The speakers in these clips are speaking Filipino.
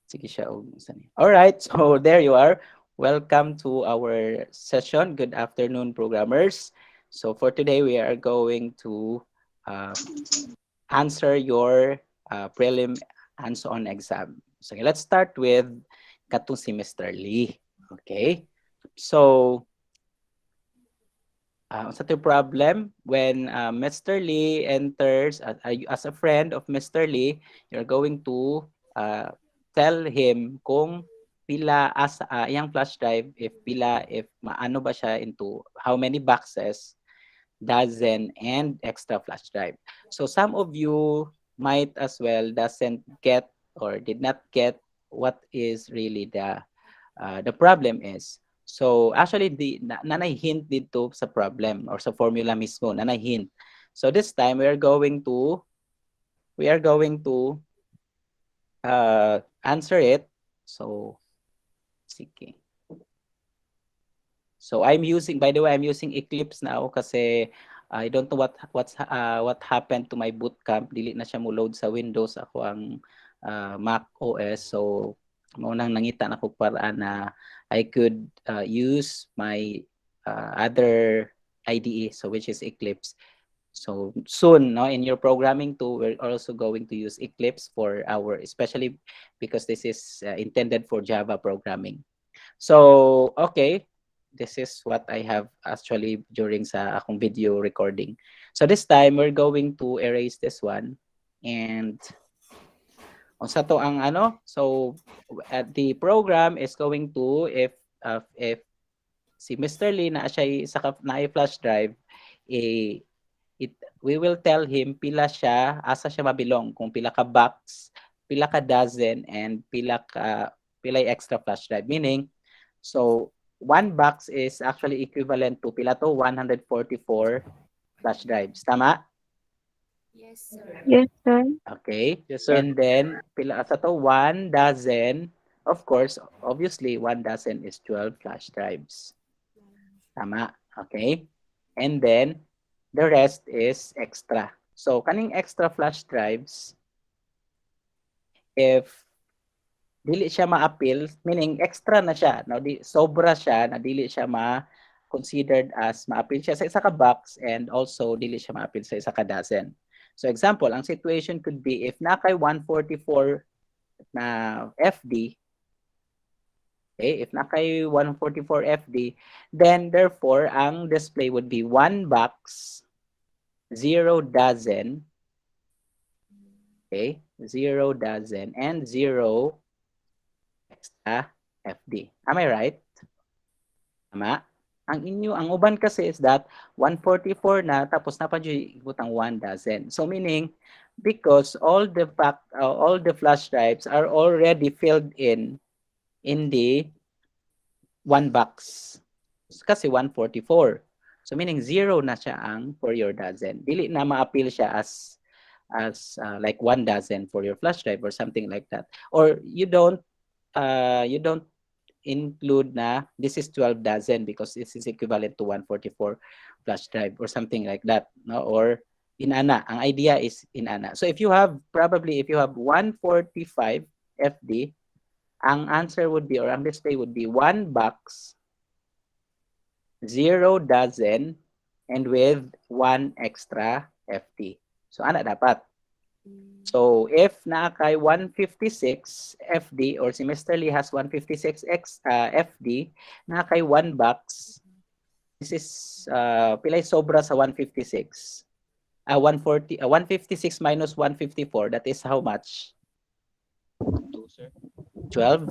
Sige siya. All right, so there you are. Welcome to our session. Good afternoon, programmers. So for today, we are going to uh, answer your prelim hands-on exam. So let's start with katong si Mr. Lee. Okay. So sa to problem when Mr. Lee enters as a friend of Mr. Lee, you're going to uh, tell him kung pila as iyang flash drive if pila if maano ba siya into how many boxes, dozen and extra flash drive. So some of you might as well doesn't get or did not get what is really the problem is. So actually nanay hint dito sa problem or sa formula mismo, nanay hint. So this time we are going to answer it. So sige. So I'm using, by the way, I'm using Eclipse now kasi I don't know what happened to my bootcamp. Dili na siya mo load sa Windows ako ang Mac OS. So mo nang nangita na ko paraan na I could use my other IDE, so which is Eclipse. So soon, no, in your programming too, we're also going to use Eclipse for our, especially because this is intended for Java programming. So, okay, this is what I have actually during sa akong video recording. So this time, we're going to erase this one. And unsa to ang ano? So, the program is going to, if si Mr. Lee na siya na flash drive, eh, we will tell him pila siya, asa siya mabilong, kung pila ka box, pila ka dozen, and pila extra flash drive. Meaning, so one box is actually equivalent to pila to 144 flash drives. Tama? Yes, sir. Yes, sir. Okay. Yes, sir. And then, pila sa to 1 dozen. Of course, obviously, 1 dozen is 12 flash drives. Tama. Okay. And then, the rest is extra. So, kaning extra flash drives, if dili siya ma-appeal, meaning extra na siya, no? Sobra siya na dili siya ma-considered as ma-appeal siya sa isa ka box and also dili siya ma-appeal sa isa ka dozen. So example, ang situation could be if na kay 144 na FD, okay, if na kay 144 FD, then therefore ang display would be 1 box, 0 dozen, okay, 0 dozen, and 0 extra FD. Am I right? Tama? Ang uban kasi is that 144 na tapos na pa ibutang 1 dozen. So meaning because all the flash drives are already filled in the 1 box. Kasi 144. So meaning 0 na siya ang for your dozen. Dili na ma-appeal siya as like 1 dozen for your flash drive or something like that. Or you don't include na this is 12 dozen because this is equivalent to 144 flash drive or something like that, no? Or inana, ang idea is inana. So if you have 145 FD, ang answer would be, or ang display would be 1 box, 0 dozen, and with 1 extra FD. So ana dapat. So if na kay 156 FD or si Mr. Lee has 156 FD, na kay 1 box, this is pilay sobra sa 156. 156 minus 154, that is how much? 2, sir. 12?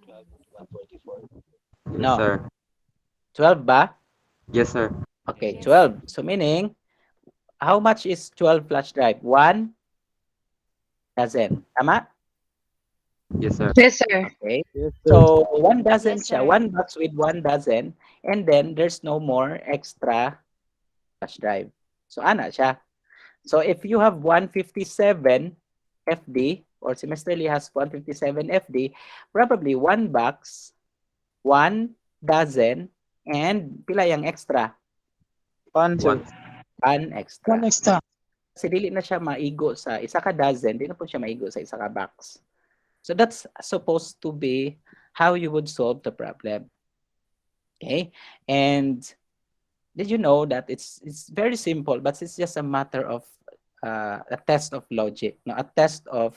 144. Yes, No. sir. 12 ba? Yes, sir. Okay, Yes. 12. So meaning, how much is 12 flash drive? 1 dozen. Tama? Yes, sir. Yes, sir. Okay. Yes, sir. So 1 dozen Yes, siya. sir. 1 box with 1 dozen. And then there's no more extra flash drive. So ana siya. So if you have 157 FD or si Mr. Lee has 157 FD, probably 1 box, 1 dozen, and pila yung extra? 1, sir. 1 extra. 1 extra. Kasi dili na siya maigo sa isa ka dozen, di na po siya maigo sa isa ka box. So that's supposed to be how you would solve the problem. Okay, and did you know that it's very simple, but it's just a matter of a test of logic, no, a test of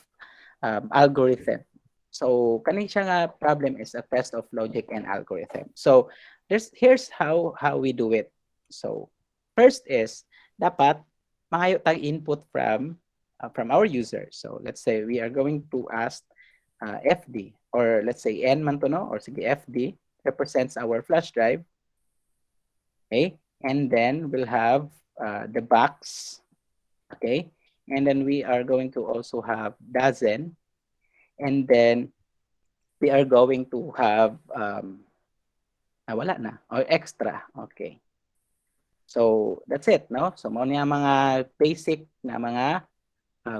algorithm. So kani siya nga problem is a test of logic and algorithm. So here's how we do it. So first is dapat mangayo tag input from our user. So let's say we are going to ask FD, or let's say N man to, no, or sige FD represents our flash drive. Okay, and then we'll have the box. Okay, and then we are going to also have dozen, and then we are going to have wala na, or extra. Okay, so that's it, no? So mao ni ang mga basic na mga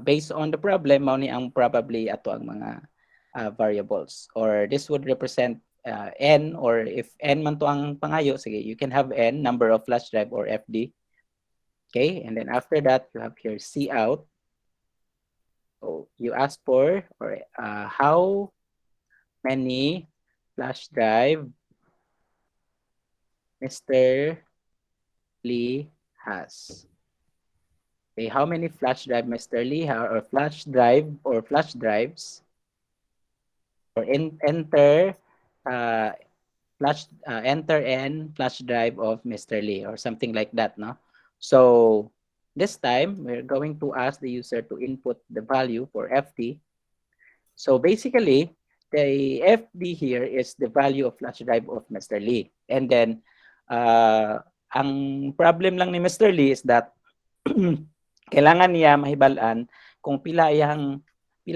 based on the problem, mao ni ang probably ato ang mga variables, or this would represent n, or if n man to ang pangayo, sige, you can have n number of flash drive or FD. Okay, and then after that you have here C out. So you ask for, or how many flash drive Mr. Lee has. Okay, how many flash drive Mr. Lee has, or flash drive or flash drives, or enter enter n flash drive of Mr. Lee, or something like that, no? So this time we're going to ask the user to input the value for FD. So basically the FD here is the value of flash drive of Mr. Lee, and then ang problem lang ni Mr. Lee is that kailangan niya mahibalaan kung pila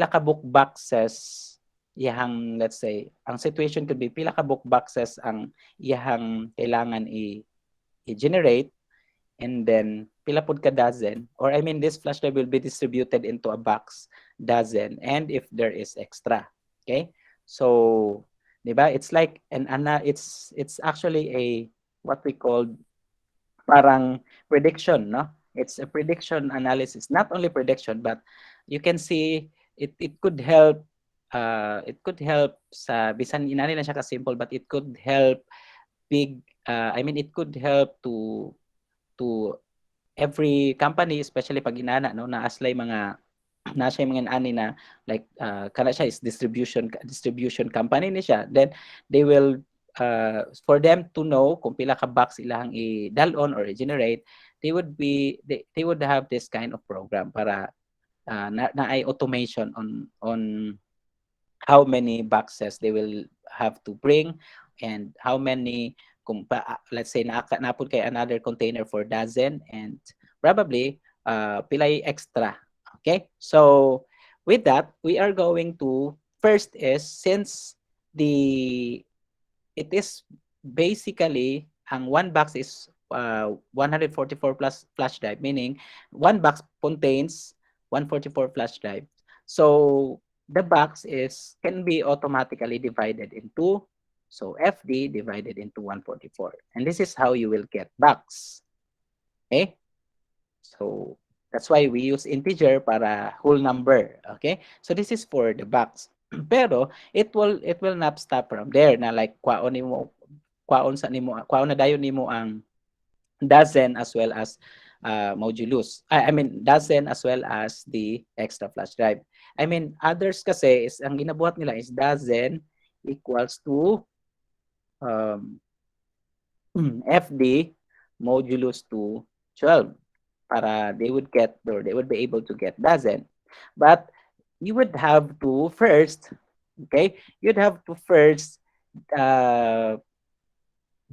ka book boxes iyahang, let's say, ang situation could be pila ka book boxes ang iyahang kailangan i-generate, and then pila pud ka dozen, or I mean this flash drive will be distributed into a box dozen, and if there is extra. Okay, so diba, it's like it's actually a what we call parang prediction, no? It's a prediction analysis, not only prediction, but you can see it could help sa bisan inani lang siya ka simple, but it could help big I mean it could help to every company, especially pag inana, no, na aslay mga nasa mga ani na like kana siya is distribution company ni siya, then they will for them to know kung pila ka box ilahang i-dalon or i-generate, they would have this kind of program para na ay automation on how many boxes they will have to bring, and how many kung let's say napud kay another container for dozen, and probably pilay extra. Okay, so with that we are going to first is, since it is basically ang one box is 144 plus flash drive, meaning one box contains 144 flash drive. So the box can be automatically divided into, so FD divided into 144, and this is how you will get box. Okay, so that's why we use integer para whole number. Okay, so this is for the box. Pero it will not stop from there, na like kwaon na dayon nimo ang dozen as well as modulus. I mean dozen as well as the extra flash drive. I mean others kasi is ang ginabuhat nila is dozen equals to FD modulus to 12 para they would be able to get dozen. But you would have to first, okay, you'd have to first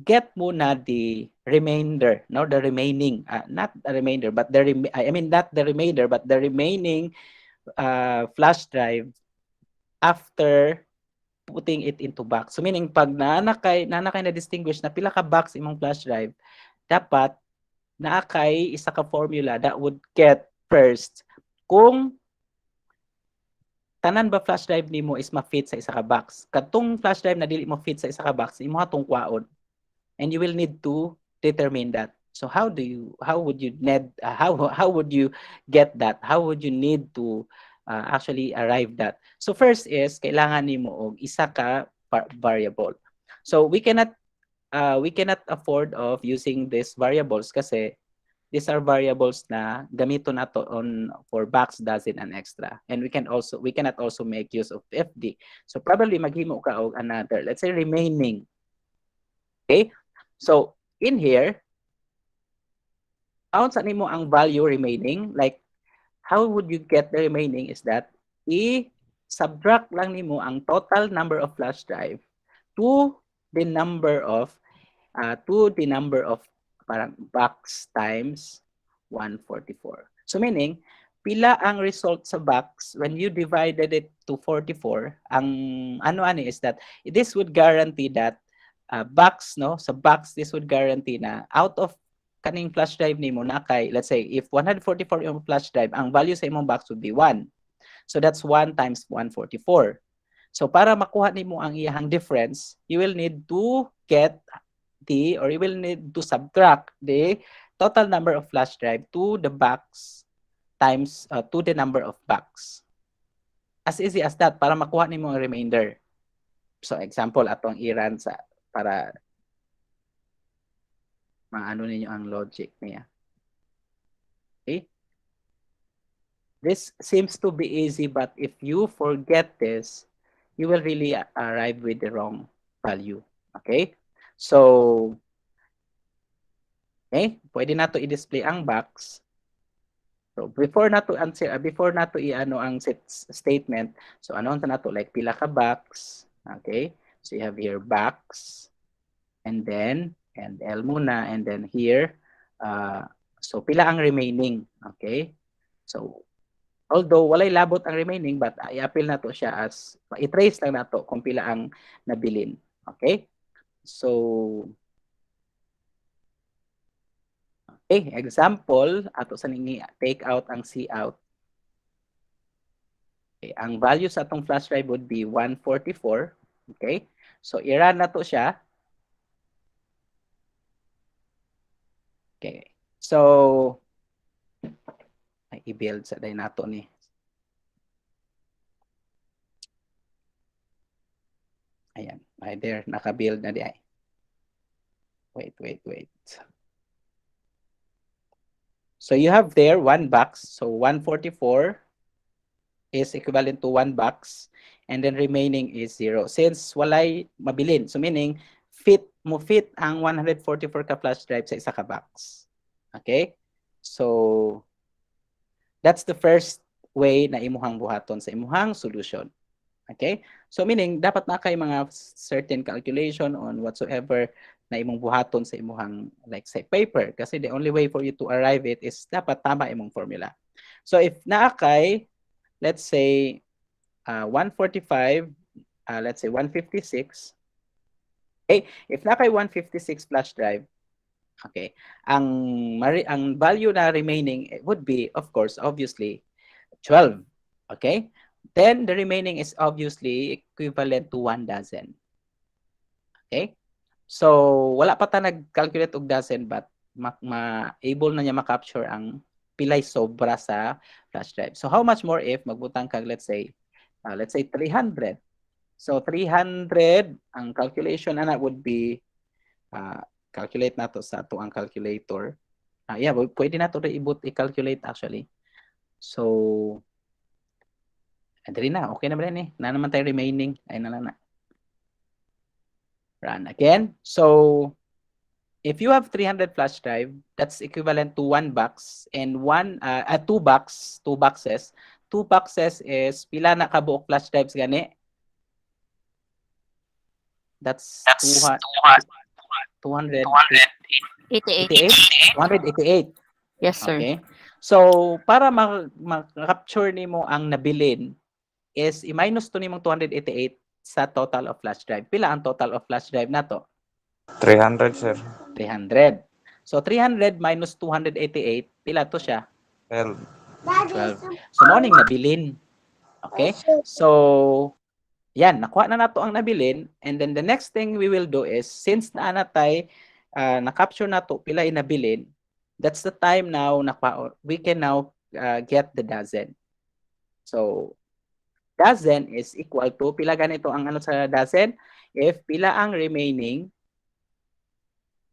get muna the remainder, no, the remaining, not the remainder, but not the remainder, but the remaining flash drive after putting it into box. So meaning pag naanakay na distinguish na pila ka box imong flash drive, dapat naakay isa ka formula that would get first kung tanan ba flash drive nimo is ma-fit sa isa ka box. Katong flash drive na dili mo fit sa isa ka box, imo hatong kwaon. And you will need to determine that. So how would you get that? How would you need to actually arrive that. So first is kailangan nimo og isa ka variable. So we cannot afford of using these variables kasi these are variables na gamiton nato on for box, dozen, and extra. And we cannot also make use of FD. So probably maghimo ka og another, let's say remaining. Okay? So in here, count sa nimo ang value remaining. Like how would you get the remaining is that i-subtract lang nimo ang total number of flash drive to the number of parang box times 144. So meaning, pila ang result sa box when you divided it to 44, ang ano is that this would guarantee that box, no? Sa box, this would guarantee na out of kaning flash drive nimo na kay, let's say, if 144 yung flash drive, ang value sa imong box would be 1. So that's 1 times 144. So para makuha nimo ang iyang difference, you will need to you will need to subtract the total number of flash drive to the box times to the number of box. As easy as that para makuha nimo ang remainder. So example atong i-run sa para maano ninyo ang logic niya. Okay? This seems to be easy, but if you forget this, you will really arrive with the wrong value. Okay? So, okay, pwede nato i-display ang box. So, before nato i-ano ang statement, so ano sa nato like pila ka box, okay? So you have here box and then L muna and then here so pila ang remaining, okay? So although walay labot ang remaining but i-appeal nato siya as i-trace lang nato kung pila ang nabilin, okay? So, okay, example, ato sa ningi take out ang C out. Okay, ang value sa atong flash drive would be 144. Okay, so i-run na to siya. Okay, so, i-build sa day nato ni. Ayan, ay there, naka-build na di ay. Wait. So you have there one box. So 144 is equivalent to one box. And then remaining is 0. Since walay mabilin. So meaning, fit ang 144 ka flash drive sa isa ka box. Okay? So, that's the first way na imuhang buhaton sa imuhang solution. Okay? So meaning, dapat na kay mga certain calculation on whatsoever na imong buhaton sa imuhang, like say, paper. Kasi the only way for you to arrive it is dapat tama imong formula. So if naakay, let's say, 145, let's say 156, okay? If naakay 156 flash drive, okay, ang value na remaining would be, of course, obviously, 12. Okay? Then the remaining is obviously equivalent to 1 dozen. Okay? So, wala pa ta nag-calculate og dozen but able na niya ma-capture ang pilay sobra sa flash drive. So, how much more if magbutang kag let's say 300. So, 300 ang calculation ana would be calculate nato sa ato ang calculator. Yeah, pwede nato i-calculate actually. So, andali na, okay na ba rin eh? Na naman tayo remaining. Ayun na lang na. Run again. So, if you have 300 flash drive, that's equivalent to one box and two boxes. Two boxes is pila na kabuok flash drives gani? That's 288. 288. Yes, sir. Okay. So, para ma-capture nimo ang nabilin is i-minus to nimong 288 sa total of flash drive. Pila ang total of flash drive nato? 300, sir. 300. So 300 minus 288, pila to siya? 12. 12. So morning nabilin. Okay? So yan, nakuha na nato ang nabilin and then the next thing we will do is since naanatay na-capture nato pila inabilin, that's the time now we can now get the dozen. So, dozen is equal to, pila ganito ang ano sa dozen? If pila ang remaining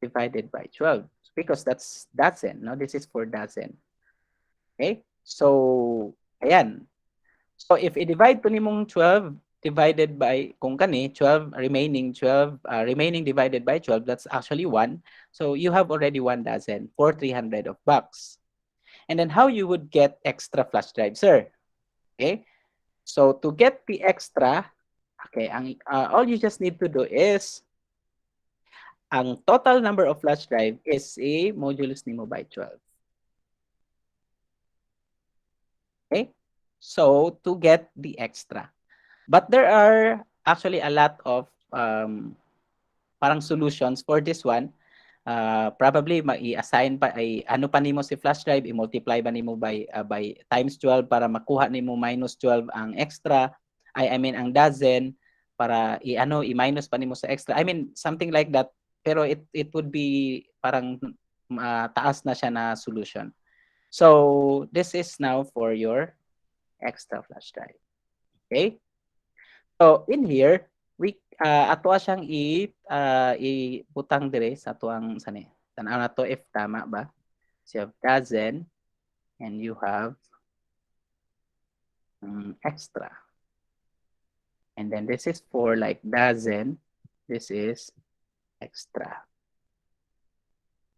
divided by 12. Because that's dozen, no? This is for dozen. Okay? So, ayan. So, if i-divide to nimong 12 divided by, kung kani, 12 remaining divided by 12, that's actually 1. So, you have already 1 dozen for 300 of bucks. And then how you would get extra flash drive, sir? Okay? So, to get the extra, okay, all you just need to do is, ang total number of flash drive is a modulus nimo by 12. Okay? So, to get the extra. But there are actually a lot of parang solutions for this one. Probably mai-assign pa ay ano pa nimo si flash drive, i-multiply ba nimo by times 12 para makuha nimo minus 12 ang extra. I mean ang dozen para i-minus pa nimo sa extra. I mean something like that. Pero it would be parang taas na siya na solution. So this is now for your extra flash drive. Okay? So in here, ato siyang ibutang dire sa tuang sani. Tanaw na to if tama ba? So you have dozen and you have extra. And then this is for like dozen. This is extra.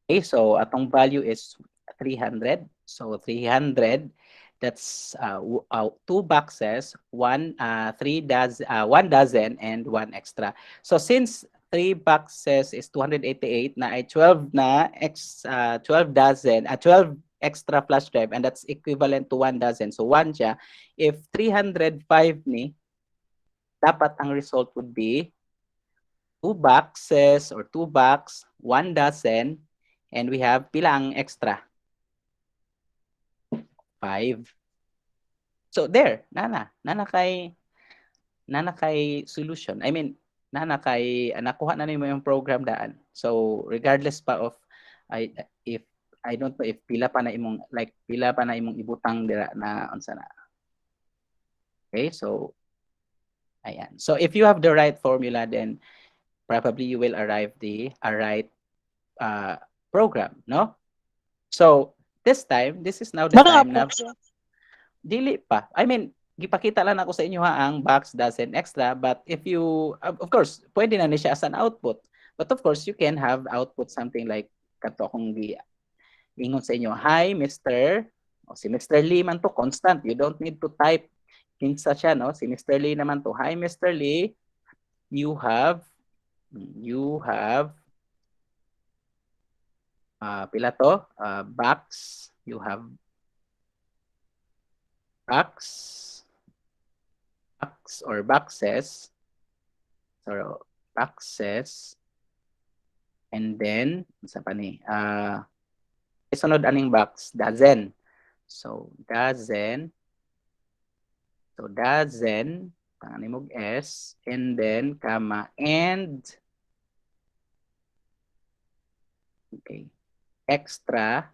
Okay, so atong value is 300. So 300, that's 2 boxes, one dozen, and 1 extra. So since 3 boxes is 288 na ay 12 12 dozen, 12 extra flash drive, and that's equivalent to 1 dozen. So 1 siya. If 305 ni, dapat ang result would be 2 boxes or 2 box, 1 dozen, and we have pila ang extra? 5. So there, nana kay solution. I mean, nakuha na nimo yung program daan. So regardless pa of if I don't know if pila pa na imong ibutang dira na unsa na. Okay, so ayan. So if you have the right formula, then probably you will arrive the right program, no? So this is now the time na dili pa. I mean, gipakita lang ako sa inyo ang box dozen extra, but if you, of course, pwede na ni siya as an output. But of course, you can have output something like kato akong ingon sa inyo, hi Mr. O si Mr. Lee man to, constant. You don't need to type kinsa siya, no? Si Mr. Lee naman to, hi Mr. Lee, you have pila to? Box, you have box or boxes, so boxes, and then sa pa ni isunod aning box, dozen. So dozen, tangan mo S, and then comma, and okay, extra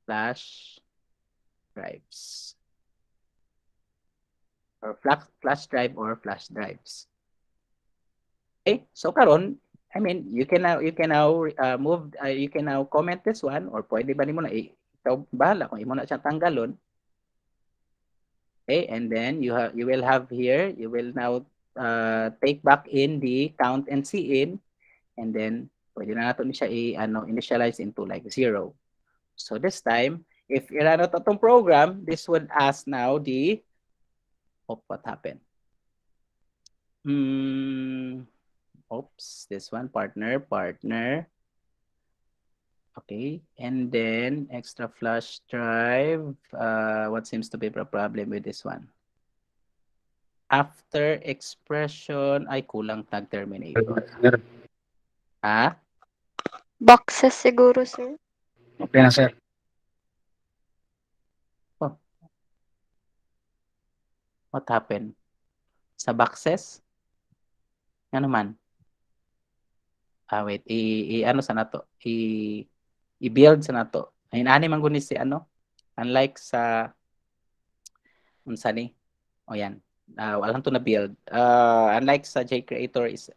flash drives or flash drive or flash drives. Okay, so karon, I mean, you can now comment this one, or pwede ba nimo na ikaw bahala kung imo na siyang tanggalon. Okay, and then you will have here, you will now take back in the count and cin, and then pwede na nato ni siya initialize into like 0. So this time, if i-run out itong program, this would ask now what happened? Oops, this one, partner. Okay, and then extra flash drive. What seems to be the problem with this one? After expression, ay kulang tag terminator. Boxes siguro, sir. Okay na, sir. What happened? Sa boxes? Ano man? Wait, ano sa nato? i-build sa nato. Ay ani man gud ni si ano, unlike sa unsa ni? O yan. Walang to na build. Unlike sa JCreator is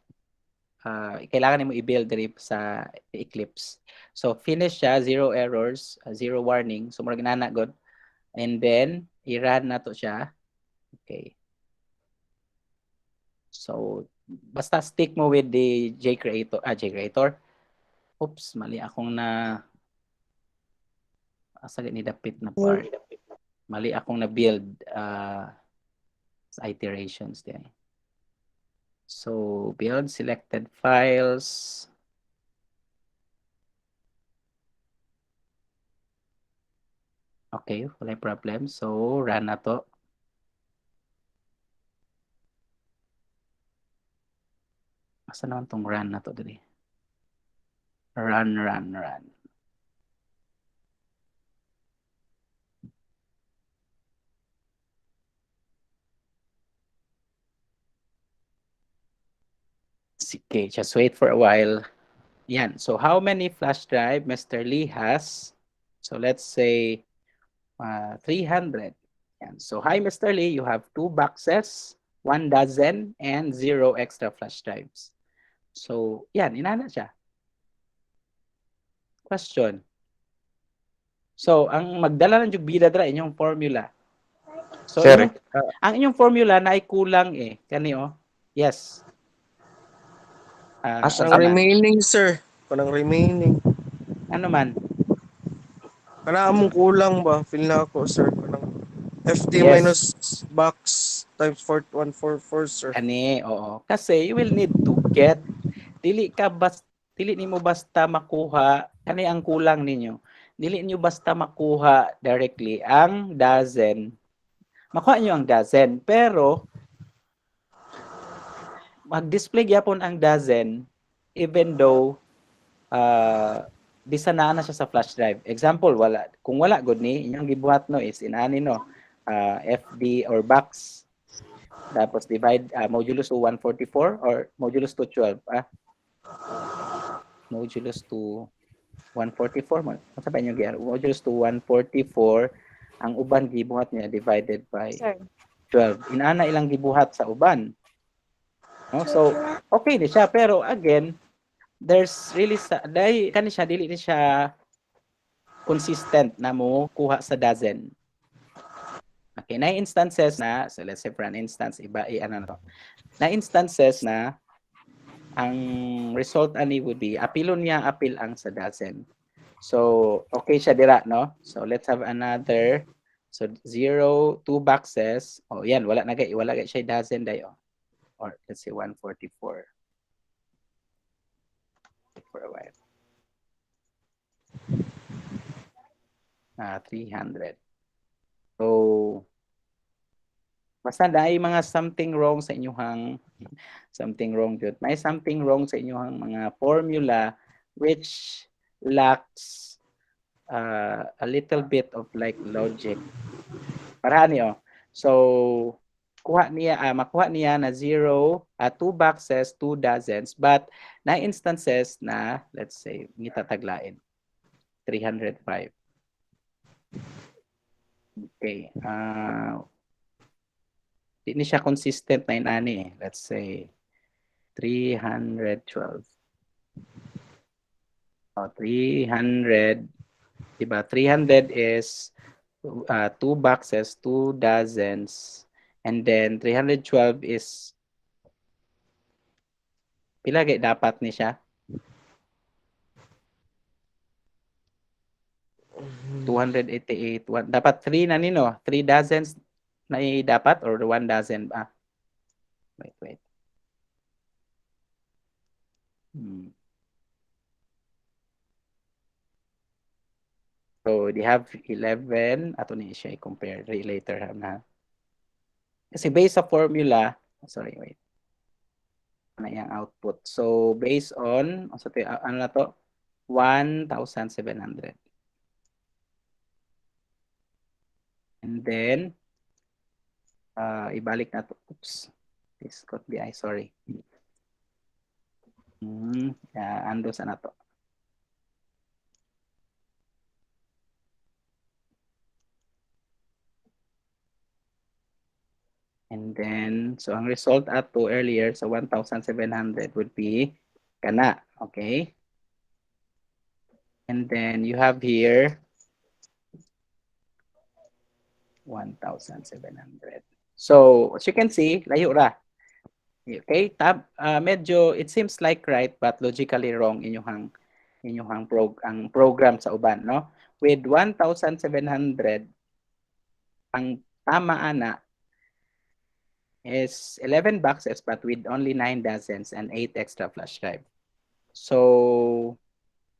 kailangan mo i-build diri sa Eclipse. So finish siya, zero errors, zero warning. So murag nana god. And then i-run na to siya. Okay. So basta stick mo with the JCreator. Oops, mali akong asa ni dapit na part. Mali akong na build sa iterations din. So build selected files. Okay, wala problem. So run na to. Asa naman tong run na to dali? Run. Okay, just wait for a while. Yan. So how many flash drive Mr. Lee has? So let's say 300. Yan. So hi Mr. Lee, you have 2 boxes, 1 dozen, and 0 extra flash drives. So yan, inana siya. Question. So ang magdala ng bida dra inyong formula. So Sir, ang inyong formula na ay kulang kani Yes. Ang Unsa man? remaining, sir. Kanang remaining. Ano man? Kana among kulang ba? Feel na ako, sir. Kanang FD Yes. minus box times 4144, sir. Ani, oo. Kasi you will need to get dili nimo basta makuha kani ang kulang ninyo. Dili niyo basta makuha directly ang dozen. Makuha niyo ang dozen, pero mag-display gyapon ang dozen even though bisa na siya sa flash drive. Example, kung wala good ni inyong gibuhat no is inani no FD or box. Tapos divide modulus to 144 or modulus to 12 modulus to 144 mo. Sa ba niyo gyud? Modulus to 144 ang uban gibuhat niya divided by 12. Inana ilang gibuhat sa uban. No? So okay ni siya pero again there's really dili ni siya consistent na mo kuha sa dozen. Okay, na instances na, so let's say for an instance, na instances na ang result ani would be apilon niya apil ang sa dozen. So okay siya dira no. So let's have another. So 0, 2 boxes. Oh yan, wala gay siya dozen dayo. Or let's say 144. For a while. 300. So basta dai mga something wrong sa inyong something wrong jud. May something wrong sa inyong mga formula which lacks a little bit of like logic. Para niyo. So makuha niya na 0, 2 boxes, 2 dozens, but na instances na let's say nitataglain 305. Okay. Di ni siya consistent na inani Let's say 312. 300, diba? 300 is 2 boxes, 2 dozens, and then 312 is pila gay dapat ni siya? 288. Dapat 3 na nino. 3 dozens na dapat or 1 dozen ba? Wait. So they have 11. Ato ni siya i-compare later na. Kasi based sa formula, sorry, wait. Ano yung output? So based on, ano na to? 1,700. And then, ibalik na to. Oops. This could be, sorry. Ando sa na to. And then, so ang result ato earlier sa 1,700 would be kana. Okay? And then you have here 1,700. So, as you can see, layo ra. Okay? Medyo, it seems like right, but logically wrong inyong ang program sa uban, no? With 1,700, ang tama ana is 11 boxes but with only 9 dozens and 8 extra flash drive. So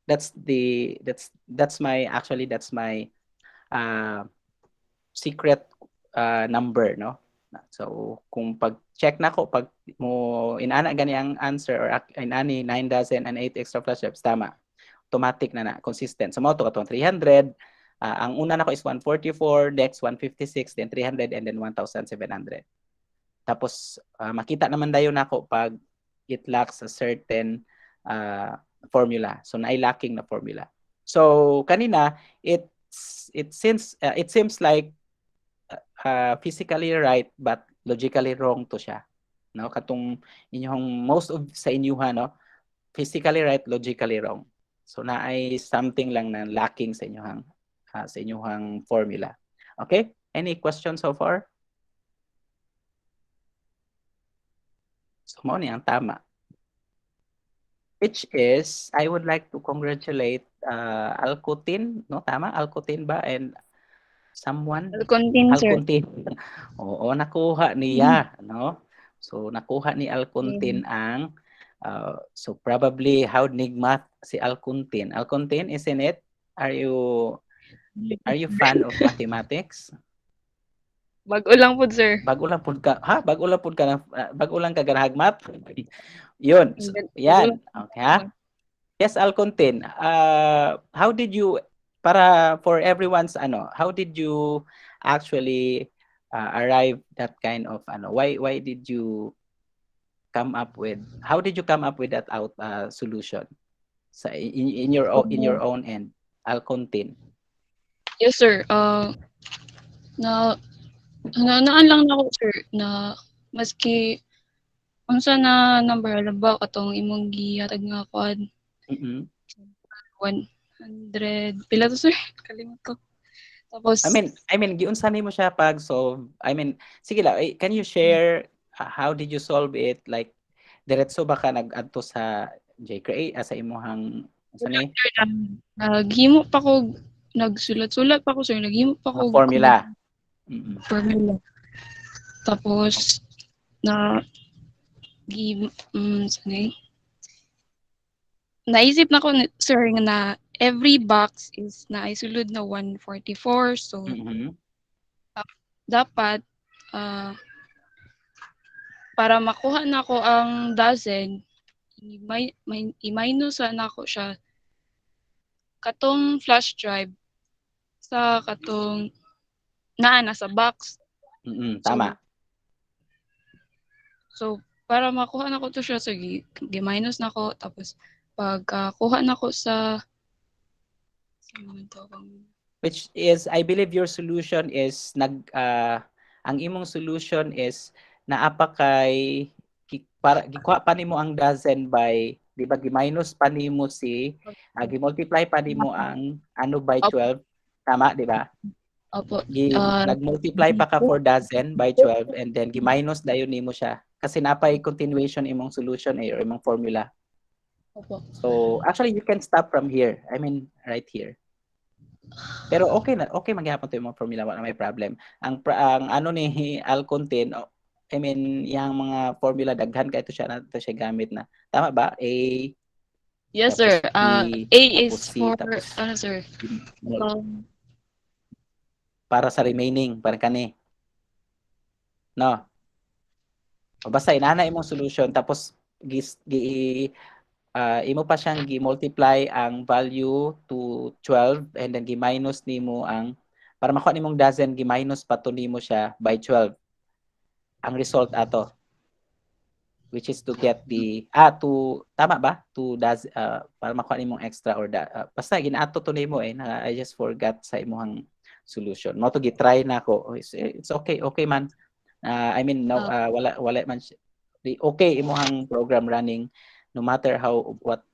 that's my secret number, no? So kung pag-check na ko, pag mo inana gani ang answer or inani 9 dozen and 8 extra flash drives, tama. Automatic na consistent. So mo to katong 300, ang una nako is 144, next 156, then 300, and then 1,700. Tapos makita naman dayon nako pag it lacks a certain formula. So nailacking na formula. So kanina it seems like physically right but logically wrong to siya. No, katong inyong most of sa inyuha, no, physically right, logically wrong. So naay something lang na lacking sa inyuhang formula. Okay? Any questions so far? So mao ni ang tama. Which is, I would like to congratulate Alcutin, no, tama? Alcutin ba? And someone? Alcontin, sir. Alcutin. Oo, nakuha niya, no? So nakuha ni Alcutin ang so probably how nigmat si Alcutin. Alcutin, isn't it? Are you fan of mathematics? Bago lang po, sir. Bago lang pud ka. Ha? Bago lang pud ka na bago lang ka ganahag math. Yun. So, yan. Okay, ha? Yes, Alcontin. How did you for everyone's how did you actually arrive that kind of why did you come up with that solution in your own end, Alcontin? Yes, sir. Naan lang na ako, sir, na maski unsa na number ba katong imong gihatag nga quad 100 pila to, sir? Kalimot ko. Tapos I mean giunsa nimo siya pag solve? I mean, sige lang, can you share how did you solve it? Like diretso ba ka nag-adto sa JCreate sa imong ni naghimo pa ko, nagsulat-sulat pa ko, sir, naghimo pa ko formula? formula. Tapos naisip na ko, sir, na every box is na isulod na 144, so dapat para makuha na ko ang dozen, i-minus na ko siya katong flash drive sa katong nasa box. Tama. So para makuha na ko to siya, so gi-minus na ko, tapos pag kuha na ko sa which is, I believe your solution is ang imong solution is naapa kay para gikuha pa nimo ang dozen by, di ba, gi-minus pa nimo gi-multiply pa nimo ang by 12, tama, di ba? Opo. Nag-multiply pa ka for dozen by 12 and then gi-minus dayon nimo siya kasi napay continuation imong solution or imong formula. Opo. So actually you can stop from here. I mean right here. Pero okay magyapon to imong formula, wala may problem. Ang ni Alcontin, I mean yang mga formula daghan kay to siya gamit na. Tama ba? Yes, sir. A is for sir? Para sa remaining, para kani. No. Basta inana imong solution tapos imo pa siyang gi-multiply ang value to 12 and then gi-minus nimo ang para makuha nimong dozen, gi-minus pa to nimo siya by 12. Ang result ato, which is to get the tama ba? Para makuha nimong extra or basta ginato to nimo I just forgot sa imong solution. Mo to gi-try na ako. It's okay man. I mean, no, wala man okay imong program running no matter what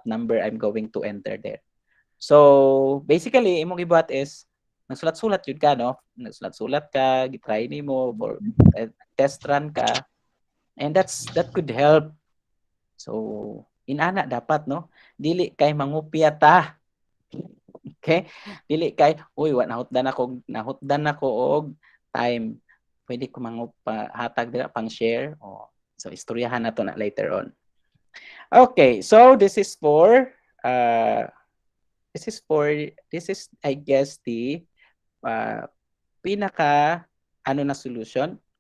number I'm going to enter there. So basically imong gibuhat is nagsulat-sulat jud ka, no? Nagsulat-sulat ka, gitry nimo or test run ka, and that could help. So inana dapat, no? Dili kay mangupya ta. Okay? Dili kay nahutdan ako og time. Pwede ko hatag dira pang share. So istoryahan nato na later on. Okay, so this is I guess the pinaka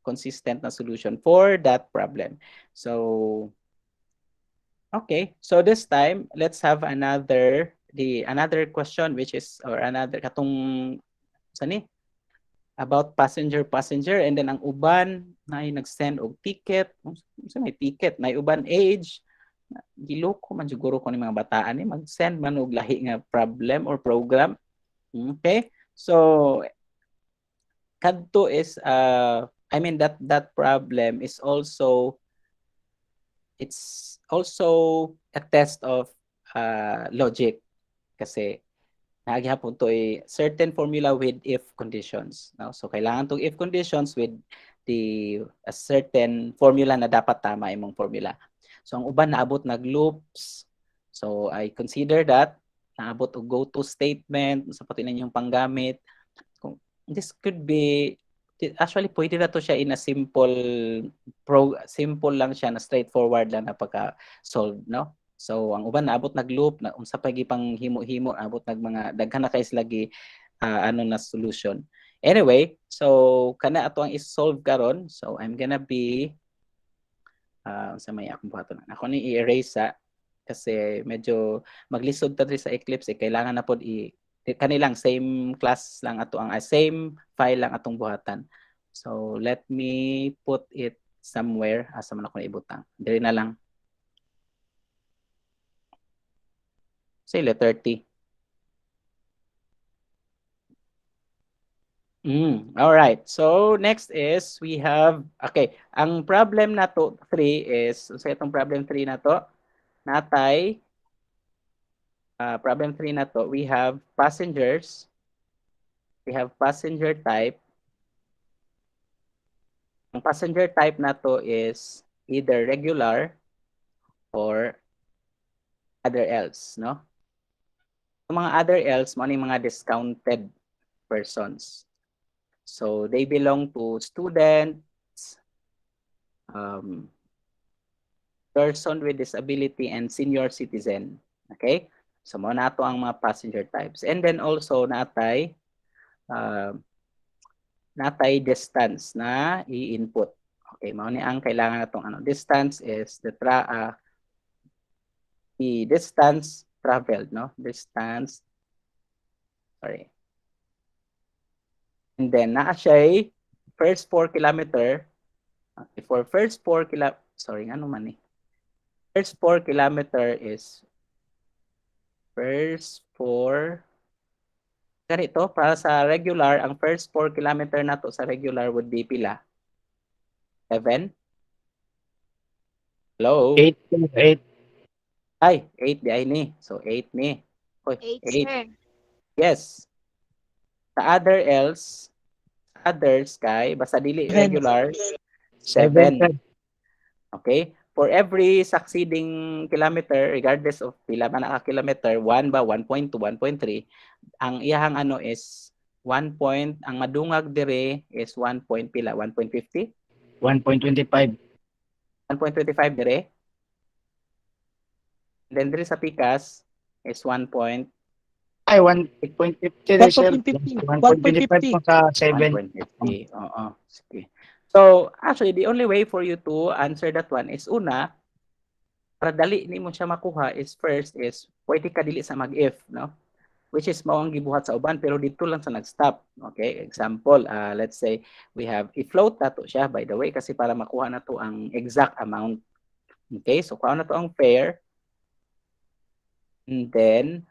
consistent na solution for that problem. So okay, so this time let's have another question, which is another katong sani about passenger, and then ang uban na nag-send og ticket. So may ticket, may uban age. Giloko man siguro ko ni mga bataan ni mag-send man og lahi nga problem or program. Okay? So kadto is I mean that problem is also a test of logic kasi naghihapon to a certain formula with if conditions, no? So kailangan tong if conditions with a certain formula na dapat tama imong formula. So ang uban naabot nag-loops. So I consider that naabot og go-to statement sa pati ninyong panggamit. This could be actually pwede na to siya in a simple lang siya na straightforward lang na pagka-solve, no? So ang uban naabot nag-loop na unsa pa gipang himo-himo abot nag mga daghan na kay lagi na solution. Anyway, so kana ato ang i-solve karon. So I'm gonna be sa may akong buhaton. Ako ni i-erase kasi medyo maglisod ta sa Eclipse kailangan na pod kanilang same class lang ato ang same file lang atong buhatan. So let me put it somewhere asa man ako ibutang. Diri na lang. Say letter T. All right. So next is we have ang problem nato 3 is sa itong problem 3 nato natay problem 3 nato we have passengers. We have passenger type. Ang passenger type nato is either regular or other else, no? Ang mga other else mo ni mga discounted persons. So they belong to students, person with disability, and senior citizen. Okay? So mo nato ang mga passenger types. And then also natay distance na i-input. Okay, mao ni ang kailangan natong distance is the distance traveled, no? And then naa siya first 4 kilometer. For first 4 kilometer, first 4 kilometer is first 4 ganito para sa regular, ang first 4 kilometer nato sa regular would be pila? 7? Hello? 8. Ay, 8 di ay ni. So 8 ni. 8, 8. sir. Yes. Sa others kay basta dili regular 7. Okay? For every succeeding kilometer, regardless of pila man ka kilometer, 1 ba, 1.2, 1.3, ang iyahang is 1 point, ang madungag dire is 1 point pila, 1.50? 1.25. 1.25 dire. Then dire sa Pikas is 1 point. Ay, 1.50 sir. 1.50. 1.25 pa sa 7. 1.50. Oo. Sige. So, actually, the only way for you to answer that one is una, para dali ni mo siya makuha is first is pwede ka dili sa mag-if, no? Which is mao ang gibuhat sa uban pero dito lang sa nag-stop. Okay? Example, let's say we have i-float nato siya by the way kasi para makuha na to ang exact amount. Okay? So, kuha na to ang fare. And then,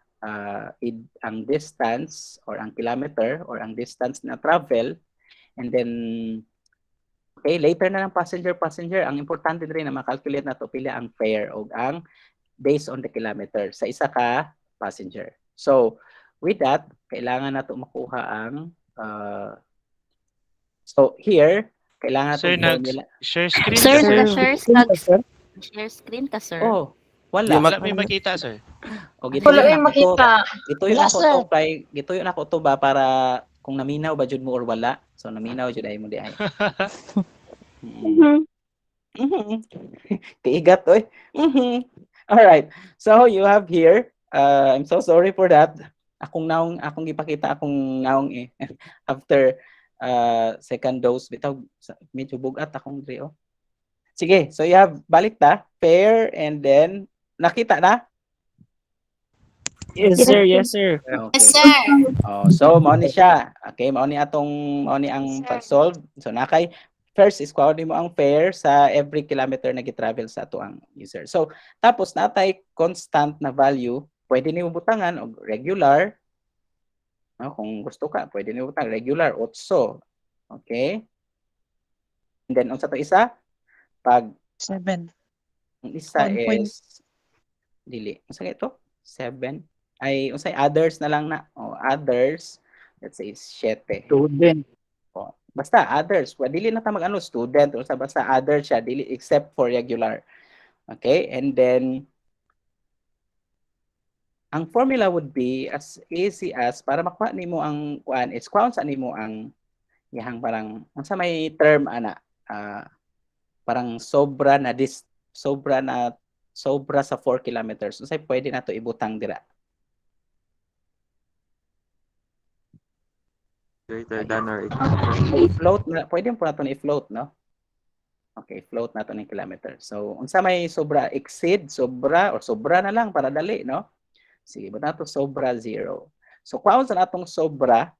ang distance or ang kilometer or ang distance na travel, and then Okay, later na lang passenger. Ang importante rin na makalculate na to pila ang fare o ang based on the kilometer sa isa ka passenger. So, with that, kailangan na to makuha ang so here, kailangan Sir, itong formula. share screen Sir, ka, sir. share screen ka, sir. Oh, Di wala. Wala may makita, sir. O Wala yung makita. Gituyo na ko to kay gituyo na ko to ba para kung naminaw ba jud mo or wala. So naminaw jud ay mo di ay. Kaigat oy. All right. So you have here, I'm so sorry for that. Akong gipakita akong naong after second dose bitaw medyo bugat akong dre oh. Sige, so you have balik ta, fare and then nakita na? Yes, sir. Yes, sir. Okay. Yes, sir. Oh, so mao ni siya. Okay, mao ni ang pag-solve. So nakay first is kuha mo ang fare sa every kilometer na gi-travel sa ato ang user. So tapos natay constant na value, pwede nimo butangan og regular. No, kung gusto ka, pwede nimo butang regular 8. Okay? And then unsa to isa? Pag 7. ang isa 1 point. is dili. Unsa ito? 7. Ay unsay others na lang na. Oh, others. Let's say 7. Student. Oh, basta others. Dili na ta mag-ano student o basta others siya dili except for regular. Okay? And then ang formula would be as easy as para makuha nimo ang kuan is kuha sa nimo ang yahang parang unsa may term ana parang sobra sa 4 kilometers. Unsay pwede na to ibutang dira? Greater than or equal. I-float na, pwede po nato i-float, no? Okay, float nato ng kilometer. So, unsa may sobra, exceed, sobra, or sobra na lang para dali, no? Sige, buta nato sobra 0. So, kuha sa natong sobra,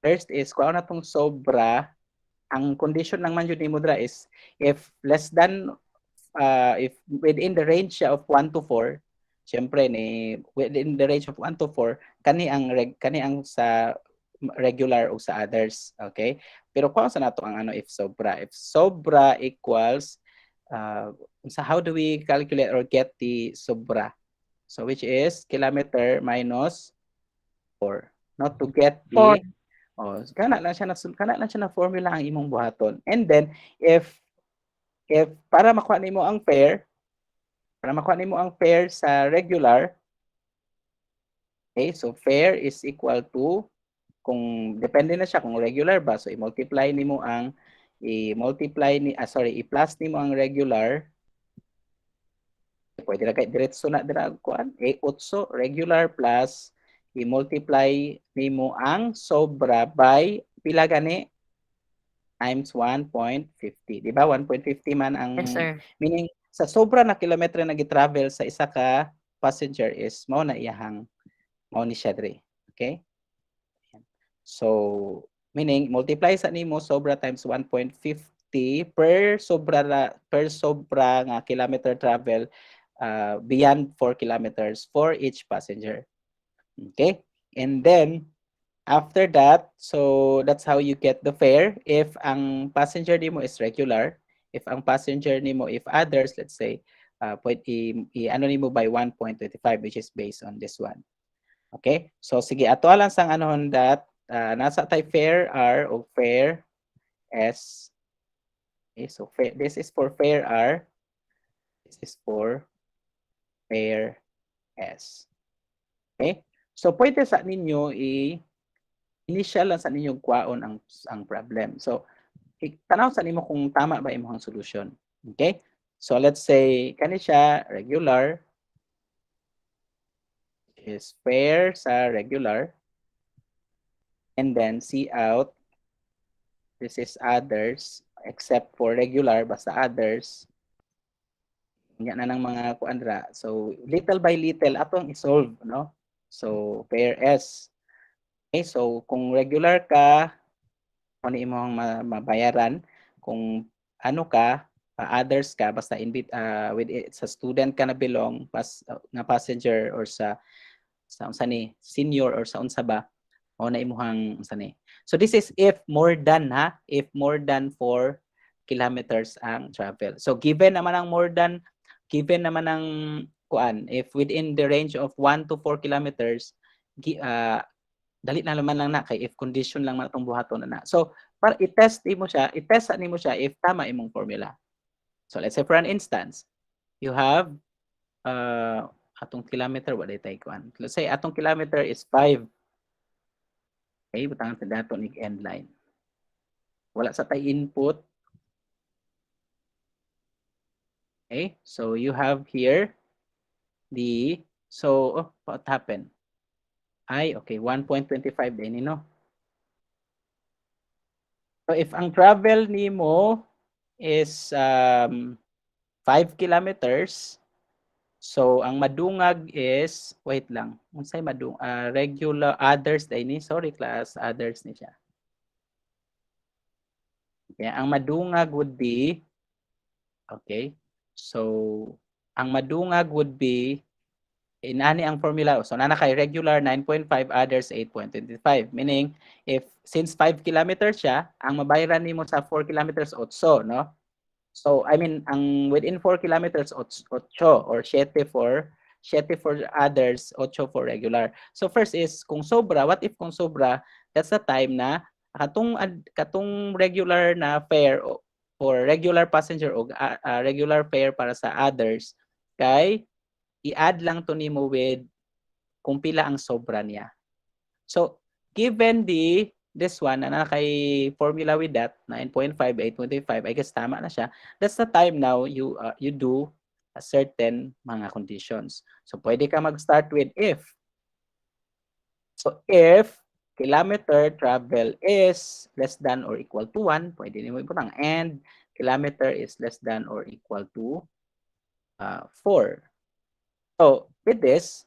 first is, kuha natong sobra, ang condition ng man yun ni Mudra is, if less than, if within the range of 1 to 4, syempre, within the range of 1 to 4, kani ang sa regular o sa others, okay? Pero kung sa nato ang if sobra equals so how do we calculate or get the sobra? So which is kilometer minus 4. Not to get the kana lang siya na formula ang imong buhaton. And then if para makuha nimo ang fare, sa regular, okay, so fare is equal to, kung depende na siya kung regular ba, so i-multiply nimo ang i-plus nimo ang regular, pwede ra kay diretso na dira kuan 8 regular plus i-multiply nimo ang sobra by pila gani times 1.50, di ba? 1.50 man ang Yes, sir. meaning sa sobra na kilometro na gi-travel sa isa ka passenger is mao na iyahang mao ni siya dre. Okay? So, meaning, multiply sa nimo sobra times 1.50 per sobra nga kilometer travel beyond 4 kilometers for each passenger. Okay? And then, after that, so that's how you get the fare. If ang passenger nimo is regular, if others, let's say, ano nimo by 1.25, which is based on this one. Okay? So, sige, ato lang sang anohon that nasa tay fare R o fare S. Okay, so this is for fare R. This is for fare S. Okay? So pwede sa ninyo initial lang sa ninyo kwaon ang problem. So tanaw sa nimo kung tama ba imong solution. Okay? So let's say kani siya regular is fare sa regular. And then see out, this is others, except for regular, basta others. Yan na ng mga kuandra. So, little by little, atong isolve, no? So, pair S. Okay, so, kung regular ka, kung ano imong mabayaran, kung ano ka, others ka, basta sa student ka na belong, nga passenger, or sa unsa ni, senior, or sa unsa ba, o na imuhang unsa ni. So this is if more than if more than 4 kilometers ang travel. So given naman ang if within the range of 1 to 4 kilometers, dali na naman lang na kay if condition lang man atong buhaton na. So para i-test nimo siya if tama imong formula. So let's say for an instance, you have atong kilometer what day kuan. Let's say atong kilometer is 5. Okay, butangan sa dato ni end line. Wala sa tay input. Okay, so you have here what happened? Okay, 1.25 din no. So if ang travel nimo is 5 kilometers, so ang madungag is wait lang. Unsay regular others din ni. Sorry class, others ni siya. Okay, ang madungag would be okay. So ang madungag would be inani ang formula. So nana kay regular 9.5, others 8.25. Meaning since 5 kilometers siya, ang mabayaran nimo sa 4 kilometers 8, no? So I mean ang within 4 kilometers 8 or 7 for others, 8 for regular. So first is kung sobra, what if kung sobra, that's the time na katong regular na fare for regular passenger o regular fare para sa others kay i-add lang to nimo with kung pila ang sobra niya. So given this one na kay formula with that 9.5, 8.25, I guess tama na siya. That's the time now you do a certain mga conditions. So pwede ka mag-start with if. So if kilometer travel is less than or equal to 1, pwede nimo ibutang and kilometer is less than or equal to 4. So with this,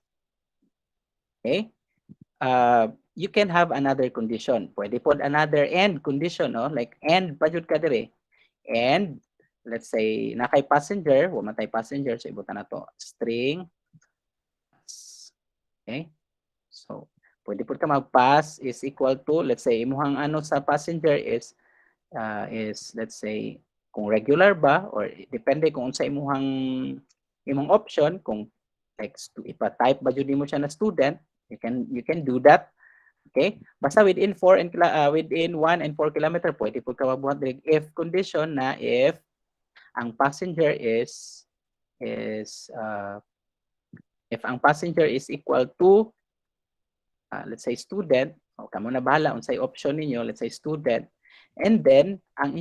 okay, you can have another condition. Pwede po another end condition, no? Like end pa jud ka dire. And let's say nakay passenger, wa matay passenger, so ibutan na to string. Okay? So pwede po ka mag-pass is equal to, let's say imuhang sa passenger is let's say kung regular ba or depende kung unsa imong option, kung text to ipa-type ba jud nimo siya na student, you can do that. Okay? Basta within 1 and 4 kilometer pwede po ka mabuhat direct if condition na if ang passenger is if ang passenger is equal to let's say student, o kamo na bahala unsay option ninyo, let's say student, and then ang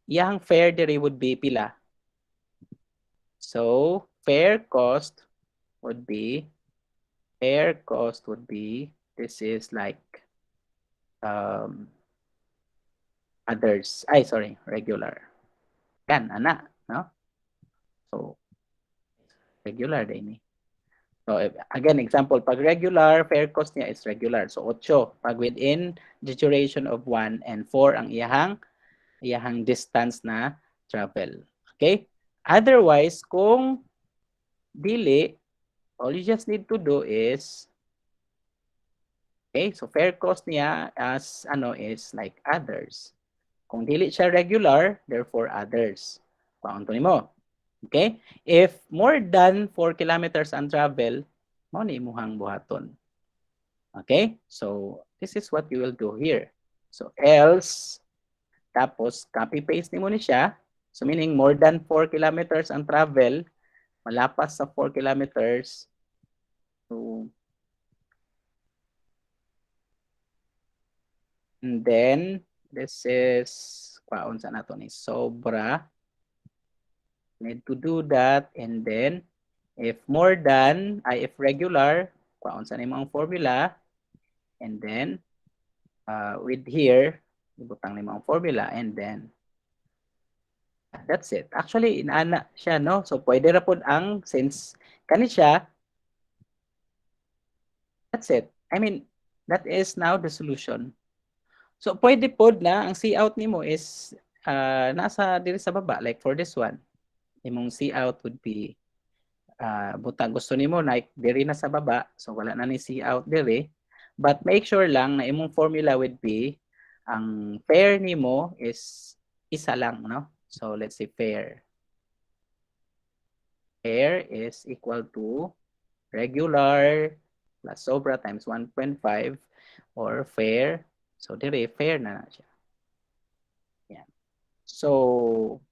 iyang fare diri would be pila. So fare cost would be this is like regular. Kan ana, no? So regular din ni. So again, example, pag regular, fare cost niya is regular. So 8. Pag within the duration of 1 and 4 ang iyahang distance na travel. Okay? Otherwise, kung dili, all you just need to do is okay, so fare cost niya is like others. Kung dili siya regular, therefore others. Paunto nimo. Okay? If more than 4 kilometers ang travel, mo ni imuhang buhaton. Okay? So, this is what you will do here. So, else, tapos, copy-paste nimo ni siya. So, meaning more than 4 kilometers ang travel, malapas sa 4 kilometers. So, and then, this is, kwaon sa nato ni sobra. Need to do that, and then if more than if regular, kwaon sa nimo ang formula, and then with here ibutang nimo ang formula, and then that's it. Actually inaana siya, no? So pwede ra pod ang since kani siya, that's it. I mean that is now the solution. So pwede pod na ang C out nimo is nasa diri sa baba, like for this one. Imong C out would be butang gusto nimo like diri na sa baba, so wala na ni C out diri, But make sure lang na imong formula would be ang fare nimo is isa lang, no? So let's say fare. Fare is equal to regular plus sobra times 1.5 or fare. So dire fare na siya. Yan. So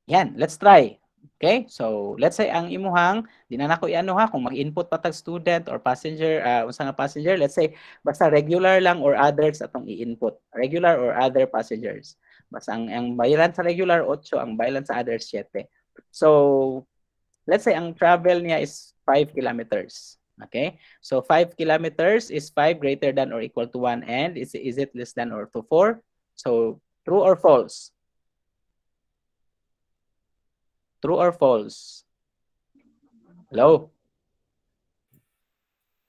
yan, let's try. Okay? So let's say ang imuhang di na nako iano ha kung mag-input pa tag student or passenger, unsa nga passenger, let's say basta regular lang or others atong i-input. Regular or other passengers. Basta ang bayaran sa regular 8, ang bayaran sa others 7. So let's say ang travel niya is 5 kilometers. Okay? So 5 kilometers is 5 greater than or equal to 1 and is it less than or to 4? So true or false? True or false? Hello?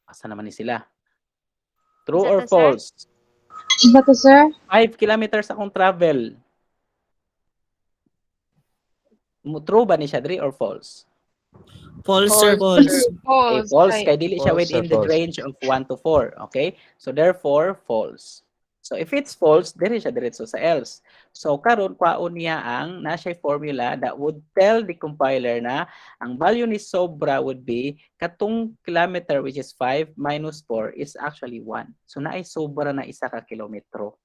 Asa naman ni sila? True or false? Ba to, sir? 5 kilometers akong travel. True ba ni siya, Dre, or false? False, sir, false. Okay, false kay dili siya False, within sir, the false. range of 1 to 4. Okay? So therefore, false. So if it's false, dili siya diretso sa else. So karon kwaon niya ang nasay formula that would tell the compiler na ang value ni sobra would be katong kilometer which is 5 minus 4 is actually 1. So naay sobra na isa ka kilometro.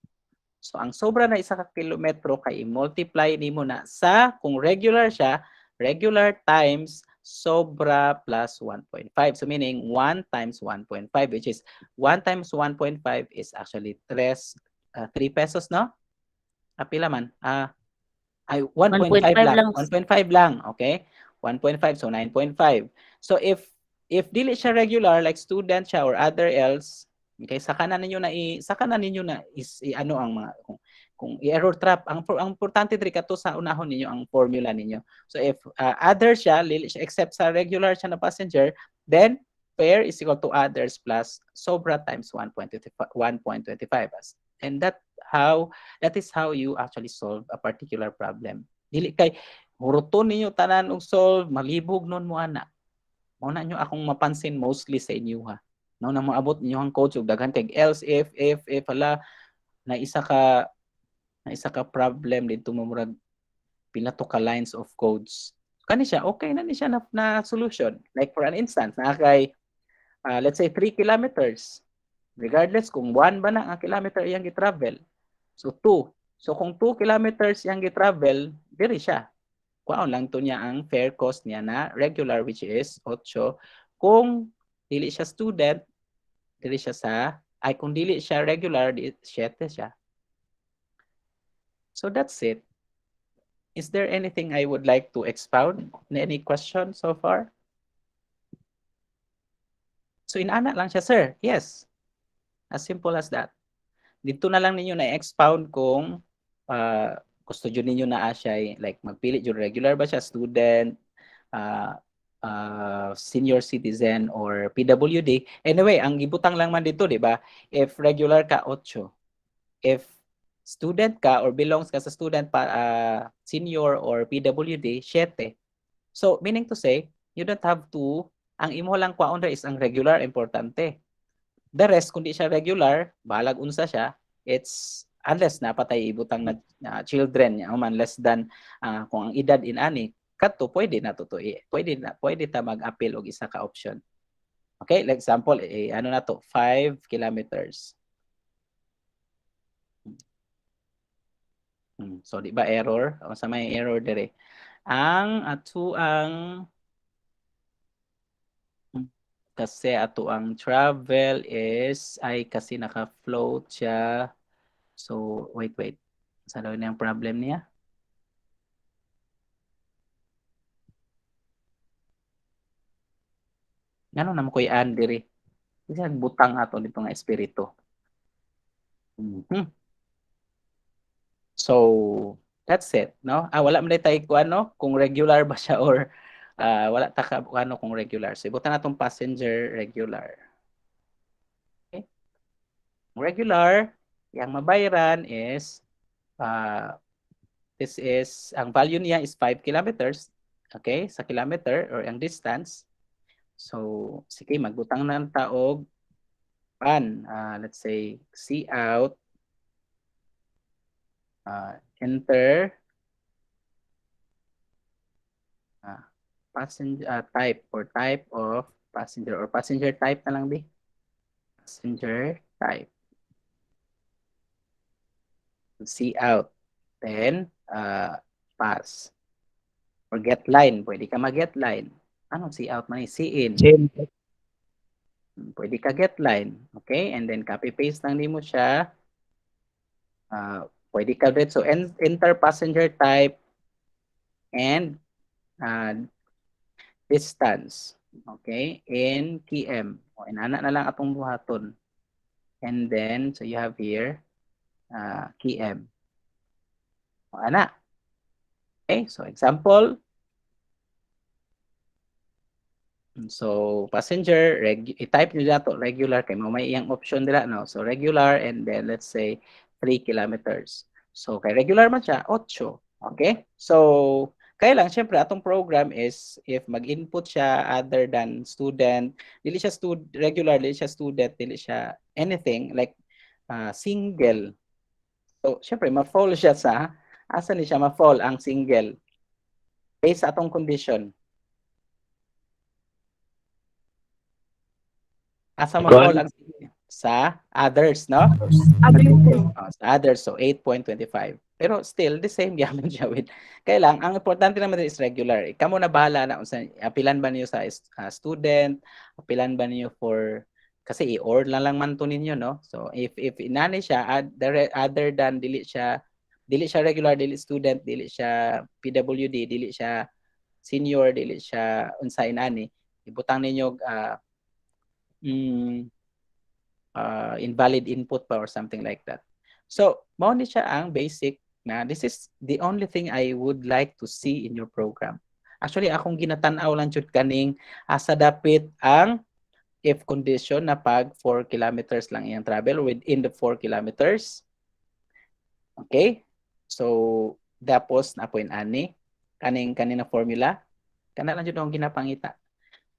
So ang sobra na isa ka kilometro kay i-multiply nimo na sa kung regular siya, regular times sobra plus 1.5. So meaning 1 times 1.5 which is 1 times 1.5 is actually 3 pesos, no? Pila man? Ay 1.5 lang. 1.5 lang, okay? 1.5 so 9.5. So if dili siya regular like student siya or other else, okay, saka na ninyo na ano ang mga kung i-error trap ang importante diri kato sa unahon ninyo ang formula ninyo. So if other siya except sa regular siya na passenger, then fare is equal to others plus sobra times 1.25 and that is how you actually solve a particular problem. Dili kay huruton ninyo tanan og solve malibog nun mo ana. Mao na nyo akong mapansin mostly sa inyo ha. No na moabot ninyo ang codes ug daghan kay else if hala na isa ka problem dito mo murag pila to ka lines of codes. Kani siya okay na ni siya na solution. Like for an instance, na kay let's say 3 kilometers. Regardless kung 1 ba na ang kilometer iyang gi-travel. So 2. So kung 2 kilometers iyang gi-travel, diri siya. Kuan lang to niya ang fare cost niya na regular which is 8. Kung dili siya student, dili siya kung dili siya regular, 7 siya. So that's it. Is there anything I would like to expound? Any questions so far? So inana lang siya, sir. Yes. As simple as that. Dito na lang ninyo na-expound kung gusto dyan ninyo na siya, like magpili dyan regular ba siya, student, senior citizen, or PWD. Anyway, ang gibutang lang man dito, di ba? If regular ka, 8. If student ka or belongs ka sa student senior or PWD, 7. So meaning to say, you don't have to, ang imo lang kwaon is ang regular, importante. The rest, kung di siya regular, balag unsa siya, it's unless napatay ibutang na children niya, man less than kung ang edad inani, kadto pwede na to pwede ta mag-appeal og isa ka option. Okay, like example, ano na to, 5 kilometers. So di ba error? O sa may error dire. Ang kasi ato ang travel is kasi naka-float siya. So wait. Sa daw na yung problem niya? Ngano naman ko i-add dire? Kasi nagbutang ato dito nga espiritu. So, that's it, no? Wala man tayo kung regular ba siya or wala ta ka kung regular. So, ibutan natong passenger regular. Okay? Regular, yang mabayaran is this is ang value niya is 5 kilometers. Okay? Sa kilometer or ang distance. So, sige, magbutang na ang taog let's say C out, enter passenger type or type of passenger or passenger type na lang di. Passenger type. C out. Then pass. Or get line. Pwede ka mag-get line. Anong C out man? C in. Same. Pwede ka get line. Okay? And then copy paste lang din mo siya. Pwede ka dito. So enter passenger type and distance. Okay? In km. O inana na lang atong buhaton. And then, so you have here km. O ana. Okay? So example. So passenger, i-type nyo dito regular kay may iyang option dila no. So regular and then let's say 3 kilometers. So kay regular man siya 8. Okay? So kaya lang syempre atong program is if mag-input siya other than student, dili siya regular, dili siya student, dili siya anything like single. So syempre ma-fall siya sa asa ni siya ma-fall ang single based sa atong condition. Asa ma-fall ang sa others, no? Sa others, so 8.25. Pero still, the same yaman siya with. Kaya lang, ang importante naman is regular. Ikaw mo na bahala na kung apilan ba niyo sa student, apilan ba niyo for, kasi i-or lang man to ninyo, no? So, if inani siya, other than dili siya regular, dili student, dili siya PWD, dili siya senior, dili siya unsay inani, ibutang ninyo invalid input pa or something like that. So, mao ni siya ang basic na this is the only thing I would like to see in your program. Actually, akong ginatan-aw lang jud kaning asa dapit ang if condition na pag 4 kilometers lang iyang travel within the 4 kilometers. Okay? So, tapos na po ani kaning na formula kana lang jud ang ginapangita.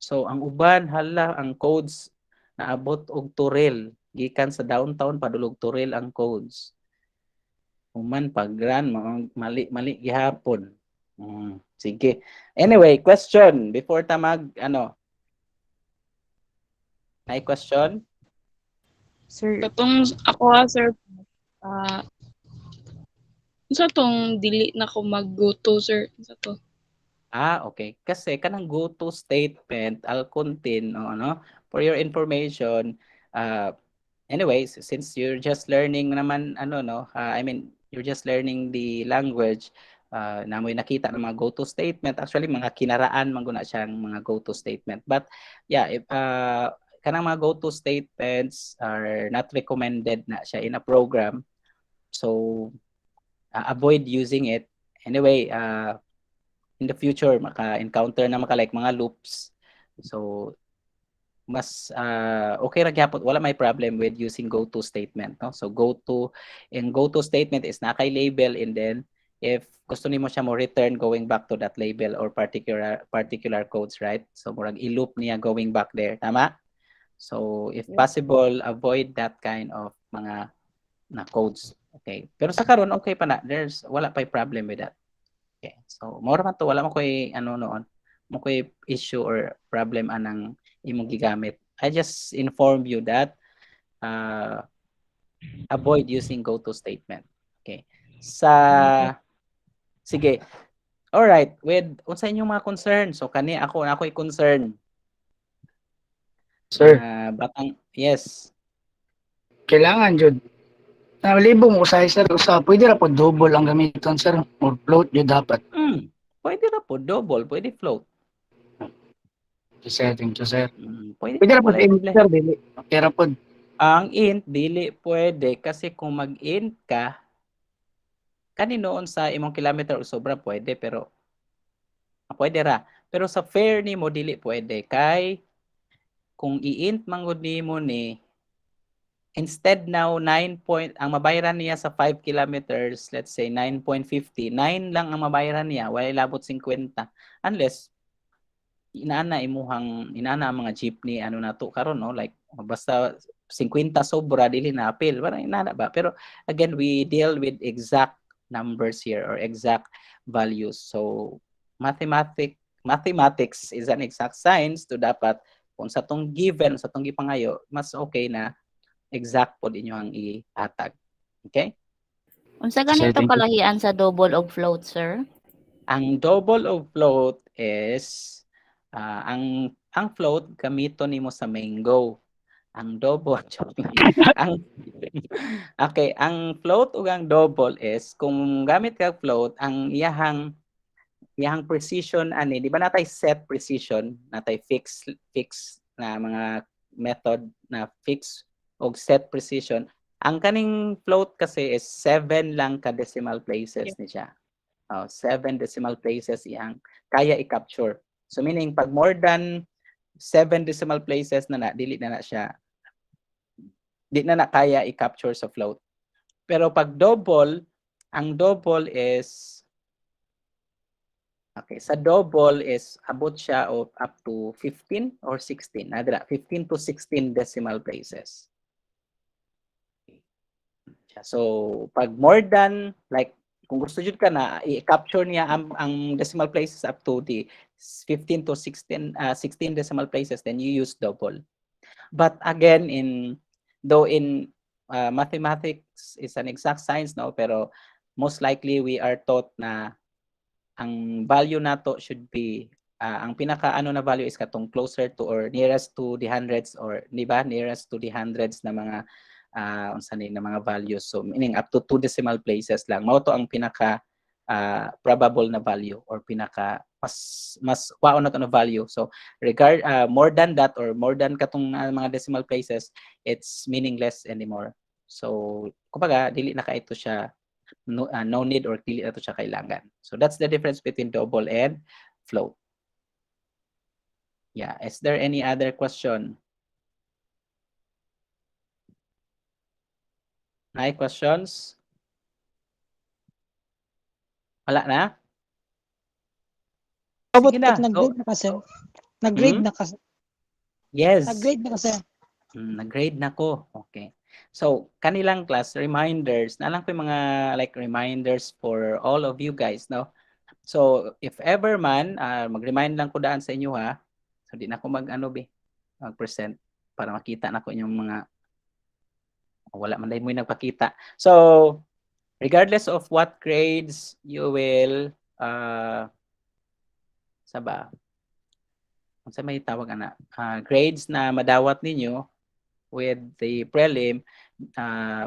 So, ang uban hala ang codes naabot og Turil gikan sa downtown padulog Turil ang codes. Human pagran mali gihapon. Sige. Anyway, question before ta mag May question? Sir, Katong ako sir, sa tong dili na ko mag-go to sir sa to. Okay. Kasi kanang go-to statement, I'll contain, for your information, anyways, since you're just learning naman, I mean, you're just learning the language, namoy nakita ng mga go-to statement, actually, mga kinaraan, maguna siyang mga go-to statement. But, yeah, if, kanang mga go-to statements are not recommended na siya in a program, so, avoid using it. Anyway, in the future maka-encounter na like mga loops, so mas okay ra gyapon, wala may problem with using go-to statement, no? So go-to statement is nakay label, and then if gusto nimo siya mo return going back to that label or particular codes, right? So murag i-loop niya going back there, tama? So if possible, avoid that kind of mga na codes. Okay, pero sa karon okay pa na, wala pa problem with that. Okay. So, more man to, wala mo ko'y mo ko'y issue or problem anang imong gigamit. I just inform you that avoid using go-to statement. Okay. Sige. All right, with unsa inyong mga concern? So kani ako'y concern. Sir, Yes. kailangan jud. Libong usahay sir, pwede ra po double ang gamiton sir, or float jud dapat. Pwede ra po double, pwede float. Setting to sir. Pwede Pwede ra po wala int problema. sir, dili. Okay ra po. Ang int dili pwede kasi kung mag-int ka kaninoon sa imong kilometer o sobra pwede, pero pwede ra. Pero sa fare nimo dili pwede kay kung i-int mangud nimo ni instead now 9 point ang mabayaran niya sa 5 kilometers, let's say 9.50, 9 lang ang mabayaran niya, wala labot 50 unless inaana ang mga jeepney na to karon, no, like basta 50 sobra dili na apil, parang inana ba. Pero again, we deal with exact numbers here or exact values. So mathematics is an exact science, to dapat kung sa tong given, sa tong gipangayo, mas okay na exact po din ang ihatag. Okay? Unsa Sir, ganito thank you. kalahian sa double og float, sir? Ang double of float is ang float gamiton nimo sa mango. Ang double ang okay, ang float ug ang double is kung gamit ka float, ang iyahang precision ani, di ba natay set precision, natay fix na mga method na fix og set precision. Ang kaning float kasi is 7 lang ka decimal places ni siya. 7 decimal places iyang kaya i-capture. So meaning pag more than 7 decimal places na dili na siya, di na kaya i-capture sa float. Pero pag double, ang double is okay, sa double is abot siya of up to 15 or 16. 15 to 16 decimal places. So pag more than, like kung gusto jud ka na i-capture niya ang decimal places up to the 15 to 16 decimal places, then you use double. But again, in mathematics is an exact science, no, pero most likely we are taught na ang value nato should be ang pinaka na value is katong closer to or nearest to the hundreds, or di ba, nearest to the hundreds na mga na mga values. So meaning up to 2 decimal places lang mao to ang pinaka probable na value, or pinaka mas wow na to na value. So more than that, or more than katong mga decimal places, it's meaningless anymore. So kumbaga dili na ka ito siya no need, or dili na to siya kailangan. So that's the difference between double and float. Yeah, is there any other question? Any questions? Wala na? Robot Sige na. nag-grade na ka, sir. Nag-grade na ka. Yes. Nag-grade na ka, sir. Nag-grade na ko. Okay. So, kanilang class, reminders, na lang po yung mga like reminders for all of you guys, no? So, if ever man, mag-remind lang ko daan sa inyo, ha? So, di na ako mag-present para makita na ko yung mga wala man dahil mo yung nagpakita. So, regardless of what grades you will sa may tawag grades na madawat ninyo with the prelim,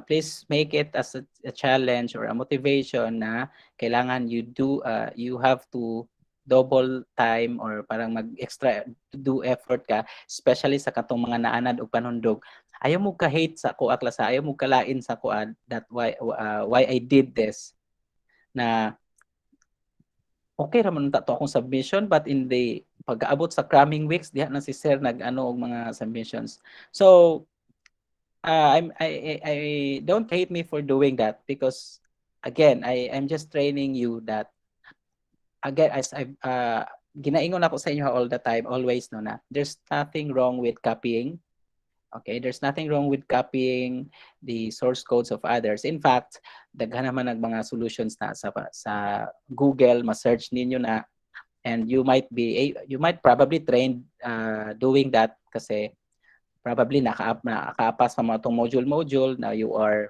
please make it as a challenge or a motivation na kailangan you have to double time, or parang mag-extra do effort ka, especially sa katong mga naanad o panundog. Ayaw mo ka-hate sa kuha klasa, ayaw mo kalain sa kuha, that why I did this. Na okay raman ta to akong submission, but in the pag-aabot sa cramming weeks, diha na si sir nag-ano og mga submissions. So I don't hate me for doing that, because again, I'm just training you that, again, as I've ginaingon ako sa inyo all the time, always, no, na there's nothing wrong with copying. Okay, there's nothing wrong with copying the source codes of others. In fact, daghan naman mga solutions na sa Google, ma-search ninyo na, and you might probably trained doing that, kasi probably naka-pass pa mga itong module na you are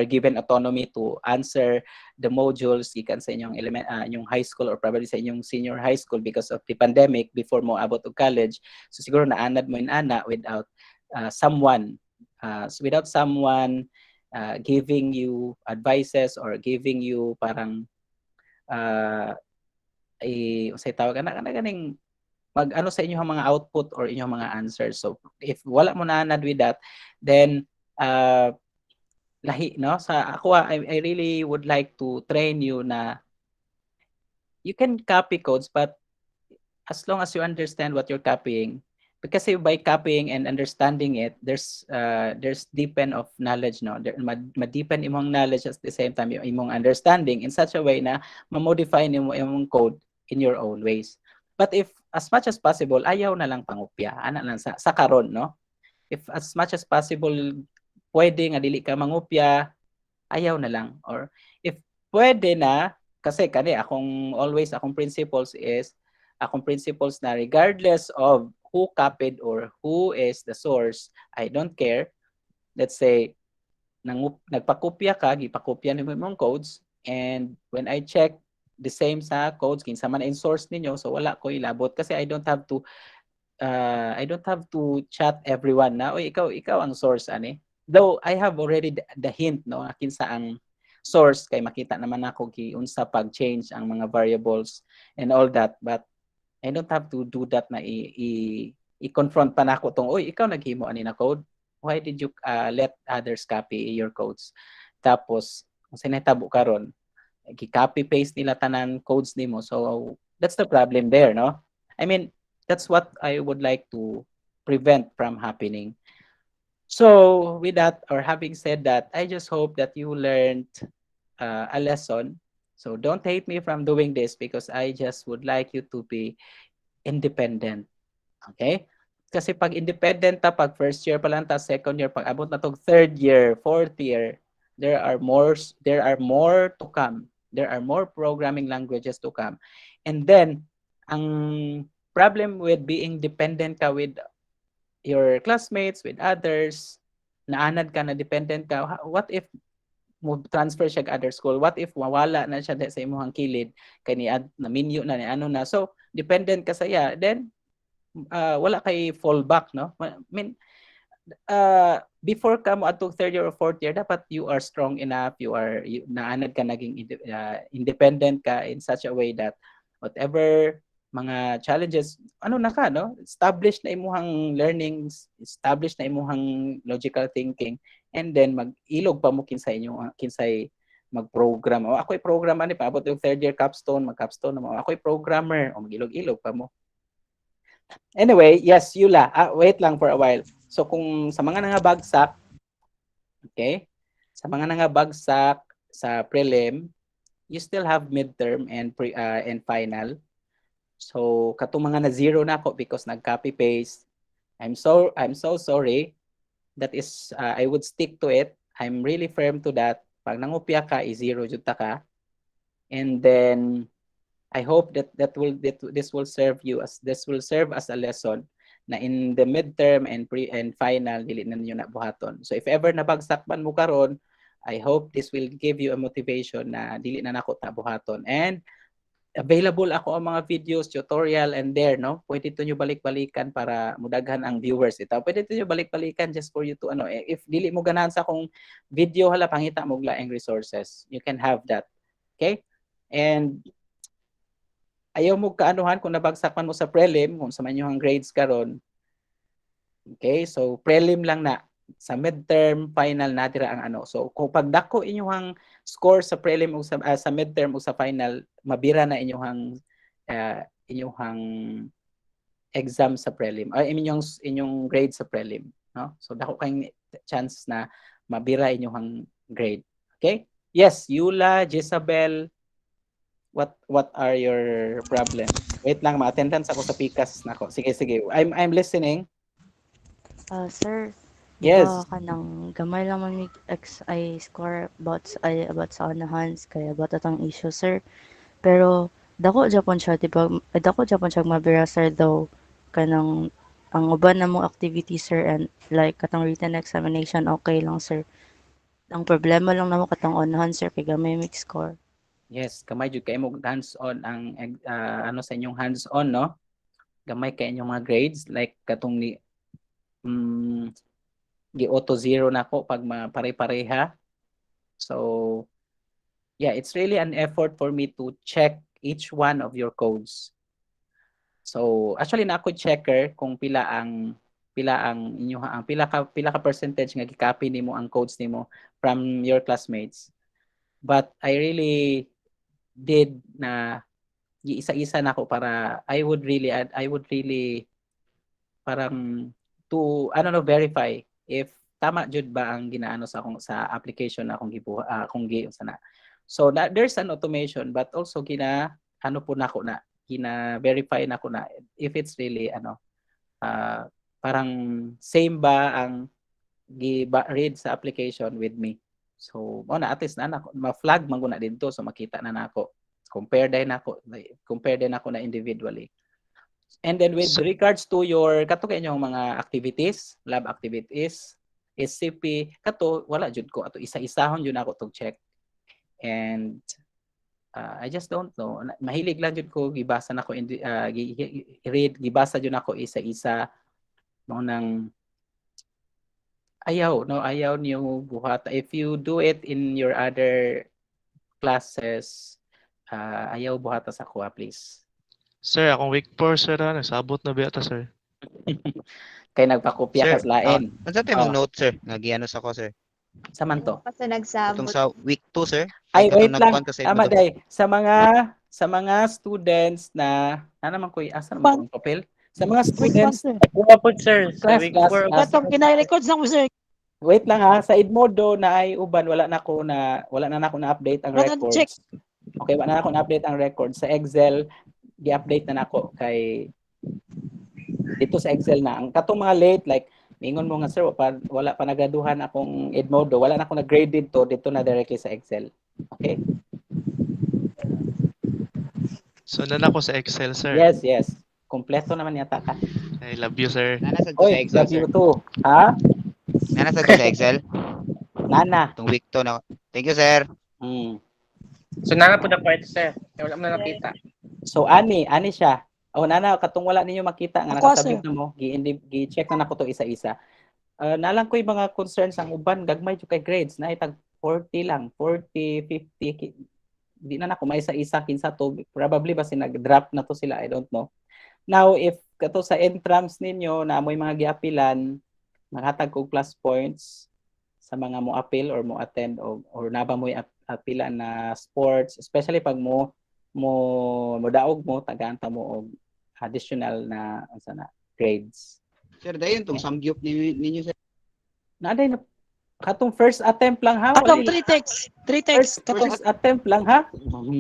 given autonomy to answer the modules gikan sa inyong inyong high school, or probably sa inyong senior high school, because of the pandemic before mo abot og college. So siguro naanad mo inana without someone giving you advices, or giving you parang say tawag ganing mag-ano sa inyong mga output or inyong mga answers. So if wala mo naanad with that, then lahi, no? Sa ako, I really would like to train you na you can copy codes, but as long as you understand what you're copying, because by copying and understanding it, there's deepen of knowledge, no? Ma-deepen imong knowledge at the same time imong understanding in such a way na ma-modify nimo imong code in your own ways. But if as much as possible, ayaw na lang pangupya, ana lang sa karon, no? if as much as possible pwede nga dili ka mangupya, ayaw na lang. Or if pwede na, kasi akong principles na regardless of who copied or who is the source, I don't care. Let's say nagpakopya ka, gipakopya nimo imong codes, and when I check the same sa codes kinsa man in source ninyo, so wala ko ilabot kasi I don't have to chat everyone na oy ikaw ang source ani. Though I have already the hint no kinsa ang source kay makita naman ako unsa pag-change ang mga variables and all that, but I don't have to do that na i-confront pa nako tong oy ikaw naghimo ani na code, why did you let others copy your codes. Tapos kung sinahitabo karon gi-copy paste nila tanan codes nimo, so that's the problem there, no? I mean, that's what I would like to prevent from happening. So with that, or having said that, I just hope that you learned a lesson. So don't hate me from doing this because I just would like you to be independent. Okay? Kasi pag independent ta, pag first year pa lang ta, second year, pag abot na tong third year, fourth year, there are more to come. There are more programming languages to come. And then, ang problem with being dependent ka with your classmates, with others, naanad ka na dependent ka, what if mo transfer siya ka other school? What if mawala na siya sa imong kilid kay ni na minyo na ni ano na? So dependent ka sa iya, then wala kay fallback, no? I mean, before ka mo atong third year or fourth year, dapat you are strong enough, naanad ka naging independent ka in such a way that whatever mga challenges, no? Established na imuhang learnings, established na imuhang logical thinking, and then mag-ilog pa mo kinsay mag-program. O ako'y programmer ni paabot yung third year capstone, mag-capstone na mo. Ako'y programmer, o mag-ilog-ilog pa mo. Anyway, yes, Yula, wait lang for a while. So kung sa mga nangabagsak, okay, sa mga nangabagsak sa prelim, you still have midterm and final. So katong mga na zero na ako because nag-copy paste, I'm so sorry. That is I would stick to it. I'm really firm to that. Pag nangupya ka, i-zero jud ta ka. And then I hope that this will serve as a lesson na in the midterm and final dili na ninyo nabuhaton. So if ever nabagsak man mo karon, I hope this will give you a motivation na dili na nako ta buhaton. And available ako ang mga videos, tutorial, and there, no? Pwede ito nyo balik-balikan para mudaghan ang viewers ito. Pwede ito nyo balik-balikan just for you to, if dili mo ganahan sa akong video, hala, pangita mo laing resources. You can have that. Okay? And ayaw mo kaanuhan kung nabagsak man mo sa prelim, kung sa man yung grades karon. Okay? So, prelim lang na. Sa midterm, final, natira ang So, kung pagdako inyong score sa prelim o sa midterm o sa final, mabira na inyong exam sa prelim. Ay, inyong grade sa prelim. No? So, dako kayong chance na mabira inyong grade. Okay? Yes, Yula, Jezabel, what are your problems? Wait lang, ma-attendance ako sa PICAS nako. Sige. I'm listening. Sir, Yes. kanang gamay lang man I score about sa Hans kaya about atang issue, sir. Pero dako Japon siya, dako Japon siya mabira, sir, though kanang ang uban na mong activity, sir, and like katong written examination okay lang, sir. Ang problema lang namo katong onahan, sir, kay gamay mix score. Yes, kamay jud kay mo hands-on ang sa inyong hands-on, no? Gamay kay inyong mga grades like katong ni gi-auto zero na ako pag pare-pareha. So, yeah, it's really an effort for me to check each one of your codes. So, actually na ako checker kung pila ka percentage nga gi-copy nimo ang codes nimo from your classmates. But I really did na giisa-isa na ako para I would really parang to verify if tama jud ba ang ginaano sa akong sa application na akong sana. So there's an automation but also gina-verify na ko na if it's really parang same ba ang read sa application with me. So, mo na at least na ma-flag man ko na dito so makita na nako. Compare din ako na individually. And then with regards to your kato kay inyong mga activities, lab activities, SCP kato wala jud ko ato isa-isahon jud ako tong check. And I just don't know. Mahilig lang jud ko gibasa nako read gibasa jud ako isa-isa mo nang ayaw niyo buhat. If you do it in your other classes, ayaw buhata sa kuha, please. Sir, akong week 4, sir, nagsabot na biyata, sir. Kay nagpakopya ka sa lain. Ano sa timong note, sir? Nagianos ako, sir. Sa man to? Kasi nagsabot. Itong sa week 2, sir. Ay, wait lang. Tama day. Sa mga students na naman ko asa naman kong papel. Sa mga students, Kumapod, sir. Sa week class. 4. Katong kinai-records na mo, sir. Wait lang ha, sa Edmodo na ay uban wala na ako na update ang Wala na records. check. Okay, wala na ako na update ang records sa Excel. Gi-update na nako kay dito sa Excel na. Ang katong mga late like ingon mo nga sir wala pa nagaduhan akong Edmodo, wala na ako na-grade dito na directly sa Excel. Okay? So, nanako sa Excel, sir. Yes. Kompleto naman yata ka. I love you, sir. Nanasad Oy, sa Excel, love sir. you too. Ha? Nanasad sa Excel. Nana. Itong week 2 na. Thank you, sir. So, nana po na po ito, sir. Wala mo na nakita. So ani siya. O nana katong wala ninyo makita nga Ako, nakasabit na mo, gi-check na nako to isa-isa. Nalang ko yung mga concerns ang uban gagmay jud kay grades na itag 40 lang, 40, 50 di na nako may isa-isa kinsa to probably ba nag-drop na to sila, I don't know. Now if kato sa entrance ninyo na amoy mga giapilan, maghatag og plus points sa mga mo appeal or mo attend or naba mo apila na sports, especially pag mo daog mo tagaanta mo og additional na grades. Sir, dayon tong samgyup ninyo, sir. Naaday na katong first attempt lang ha. Katong 3 texts. 3 texts. Katong First attempt lang ha.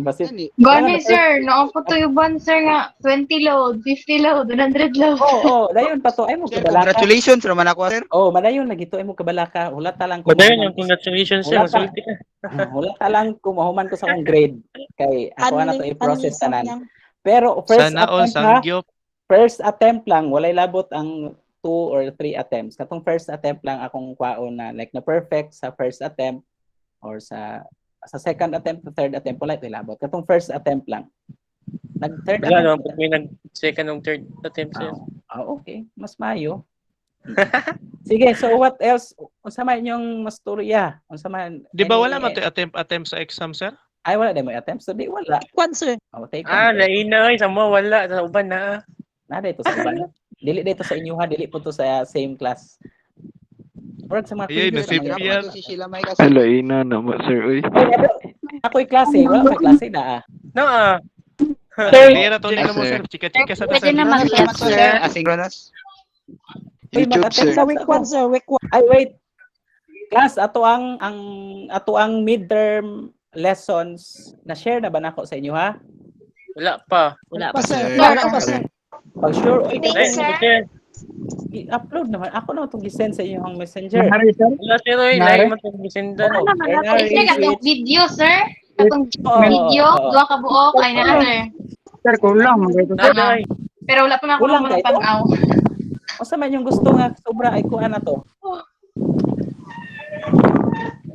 Basit. Gani, sir. Naapatuyuban, sir, nga 20 load, 50 load, 100 load. Oo, dayon pa to ay mo Sir, kabalaka. congratulations naman ako, sir. Oh, madayon lagi to ay mo kabalaka. Wala ta lang ko. Madayon yung congratulations, sir. Wala ta. Masulti ka. Wala ta lang ko mahuman ko sa akong grade kay ako na to i-process tanan. niyang- Pero first Sana all attempt ha. samgyup. First attempt lang, walay labot ang 2 or 3 attempts. Katong first attempt lang akong kwaon na like na perfect sa first attempt or sa second attempt, third attempt, wala ito labot. Katong first attempt lang. Nag-third Wala naman attempt. po may nag-second o third attempt, sir. Okay. Mas mayo. Sige, so what else? Unsa man inyong masturya? Unsa man? Di ba wala man to attempt sa exam, sir? Ay, wala din mo attempt. So, di wala. Kwan, sir. Take Laina, sa mo, wala. Sa uban na. Nada ito sa iba. Dili dito sa inyo ha, dili po to sa same class. Work sa mga Ayay, quizzes nasip naman yan. Si Sheila May kasi. Ala, ina naman, sir. Uy. Ako'y klase, wala may klase na No, Lira to nila mo, sir. Chika-chika sa Pwede na tasal. mag-chat, sir. Asynchronous. Uy, YouTube, mag-attend sir. sa Week 1, sir. Week 1. Ay, wait. Class, ato ang midterm lessons na share na ba nako sa inyo ha? wala pa. Wala Pa, pa, sir. sir. Wala pa, sir. Pag sure, oy, Thank you, sir. i-upload naman. Ako na itong gisend sa inyong messenger. Nari, sir. Wala, sir. Oy, Nare? lahi mo itong bisendan. Oo. Ano naman Kaya ako? na-reach Sir, katong it. video, sir. Katong Oo, video, oo. duha ka buok, ay na, sir. Sir, kulang. Dito, sir. Nare. Pero wala pa na ako Kulang mga kayo? pag-aw. O sa man yung gusto nga, sobra ay kuha na to.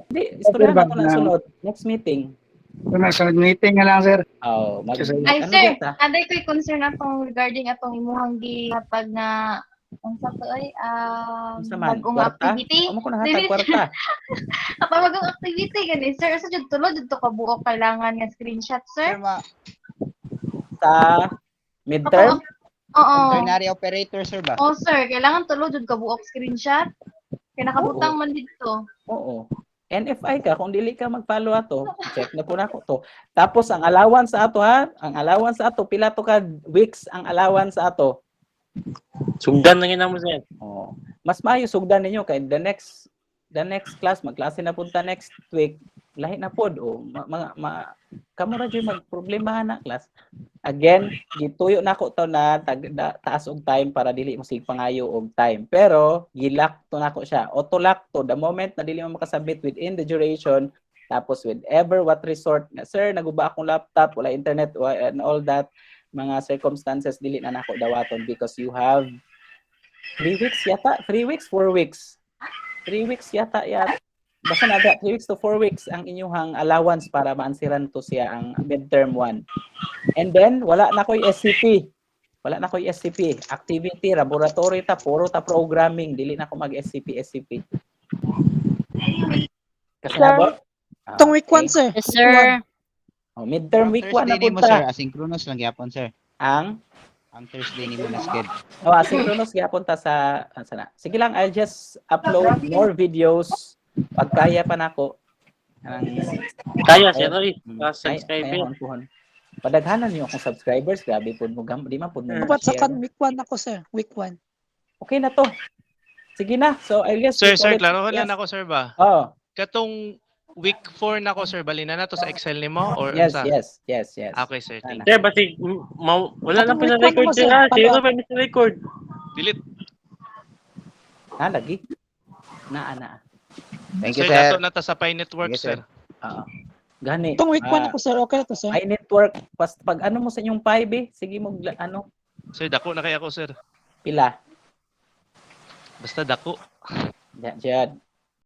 Hindi, istorya na ko na sunod. Next meeting. Sa meeting nga lang, sir. Oh, Ay, ano sir, dito? aday ko'y concern atong regarding atong imuhang gihatag na ang sa to ay Unsa man? bagong Kwarta? activity. Amo ko nahatag kwarta. Apa bagong activity gani, sir? Sa jud tulo jud to ka buok kailangan nga screenshot, sir. Sa midterm? Oo. Ordinary operator, sir ba? Oh, sir, kailangan tulo jud ka buok screenshot. Kaya nakabutang man dito. Oo. NFI ka, kung dili ka mag-follow ato, check na po na ko to. Tapos ang allowance sa ato ha, ang allowance sa ato, pila to ka weeks ang allowance sa ato. Sugdan lang yun mo, sir. Mas maayo sugdan ninyo kay the next class, magklase na punta next week. lahi na pod o kamo ra jud magproblema na class. Again, gituyo nako to na taas og time para dili mo sig pangayo og time. Pero gilak to nako siya. Auto lock to the moment na dili mo makasabit within the duration. Tapos with ever what resort nga, sir, naguba akong laptop, wala internet and all that mga circumstances dili na nako dawaton because you have 3 weeks yata, 3 weeks, 4 weeks. 3 weeks yata. Basta naga 3 weeks to 4 weeks ang inyong allowance para maansiran to siya ang midterm 1. And then wala na koy SCP. Wala na koy SCP. Activity, laboratory ta, puro ta programming, dili na ko mag SCP. Kasi nabo. Itong week 1, sir. Yes, sir. Midterm week 1 na Thursday mo, punta. sir. Asynchronous lang yapon, sir. Ang Thursday ni mo na schedule. asynchronous gyapon ta sa sana. Sige lang, I'll just upload more videos pag kaya pa nako. Kaya, Sir Roy. Subscriber. Padaghanan niyo akong subscribers, grabe po mo di man po mo. Dapat sa share. kan week 1 ako, sir. Week 1. Okay na to. Sige na. So I guess Sir, klaro ko lang ako, sir ba? Oh, Katong week 4 na ko, sir, bali na to sa Excel nimo or yes. Okay, sir. Thank you. Sir, basi, wala na Atong week pina-record one mo, sir. sir. Sino pa record? Delete. lagi. Na. Thank Sir, you, sir. dato na ta sa Pi Network, Thank you, sir. Oo. Gani. Itong week 1 ako, sir. Okay na to, sir. Ay network pag ano mo sa inyong 5 sige mo Sir, dako na kaya ako, sir. pila. Basta dako. Diyan.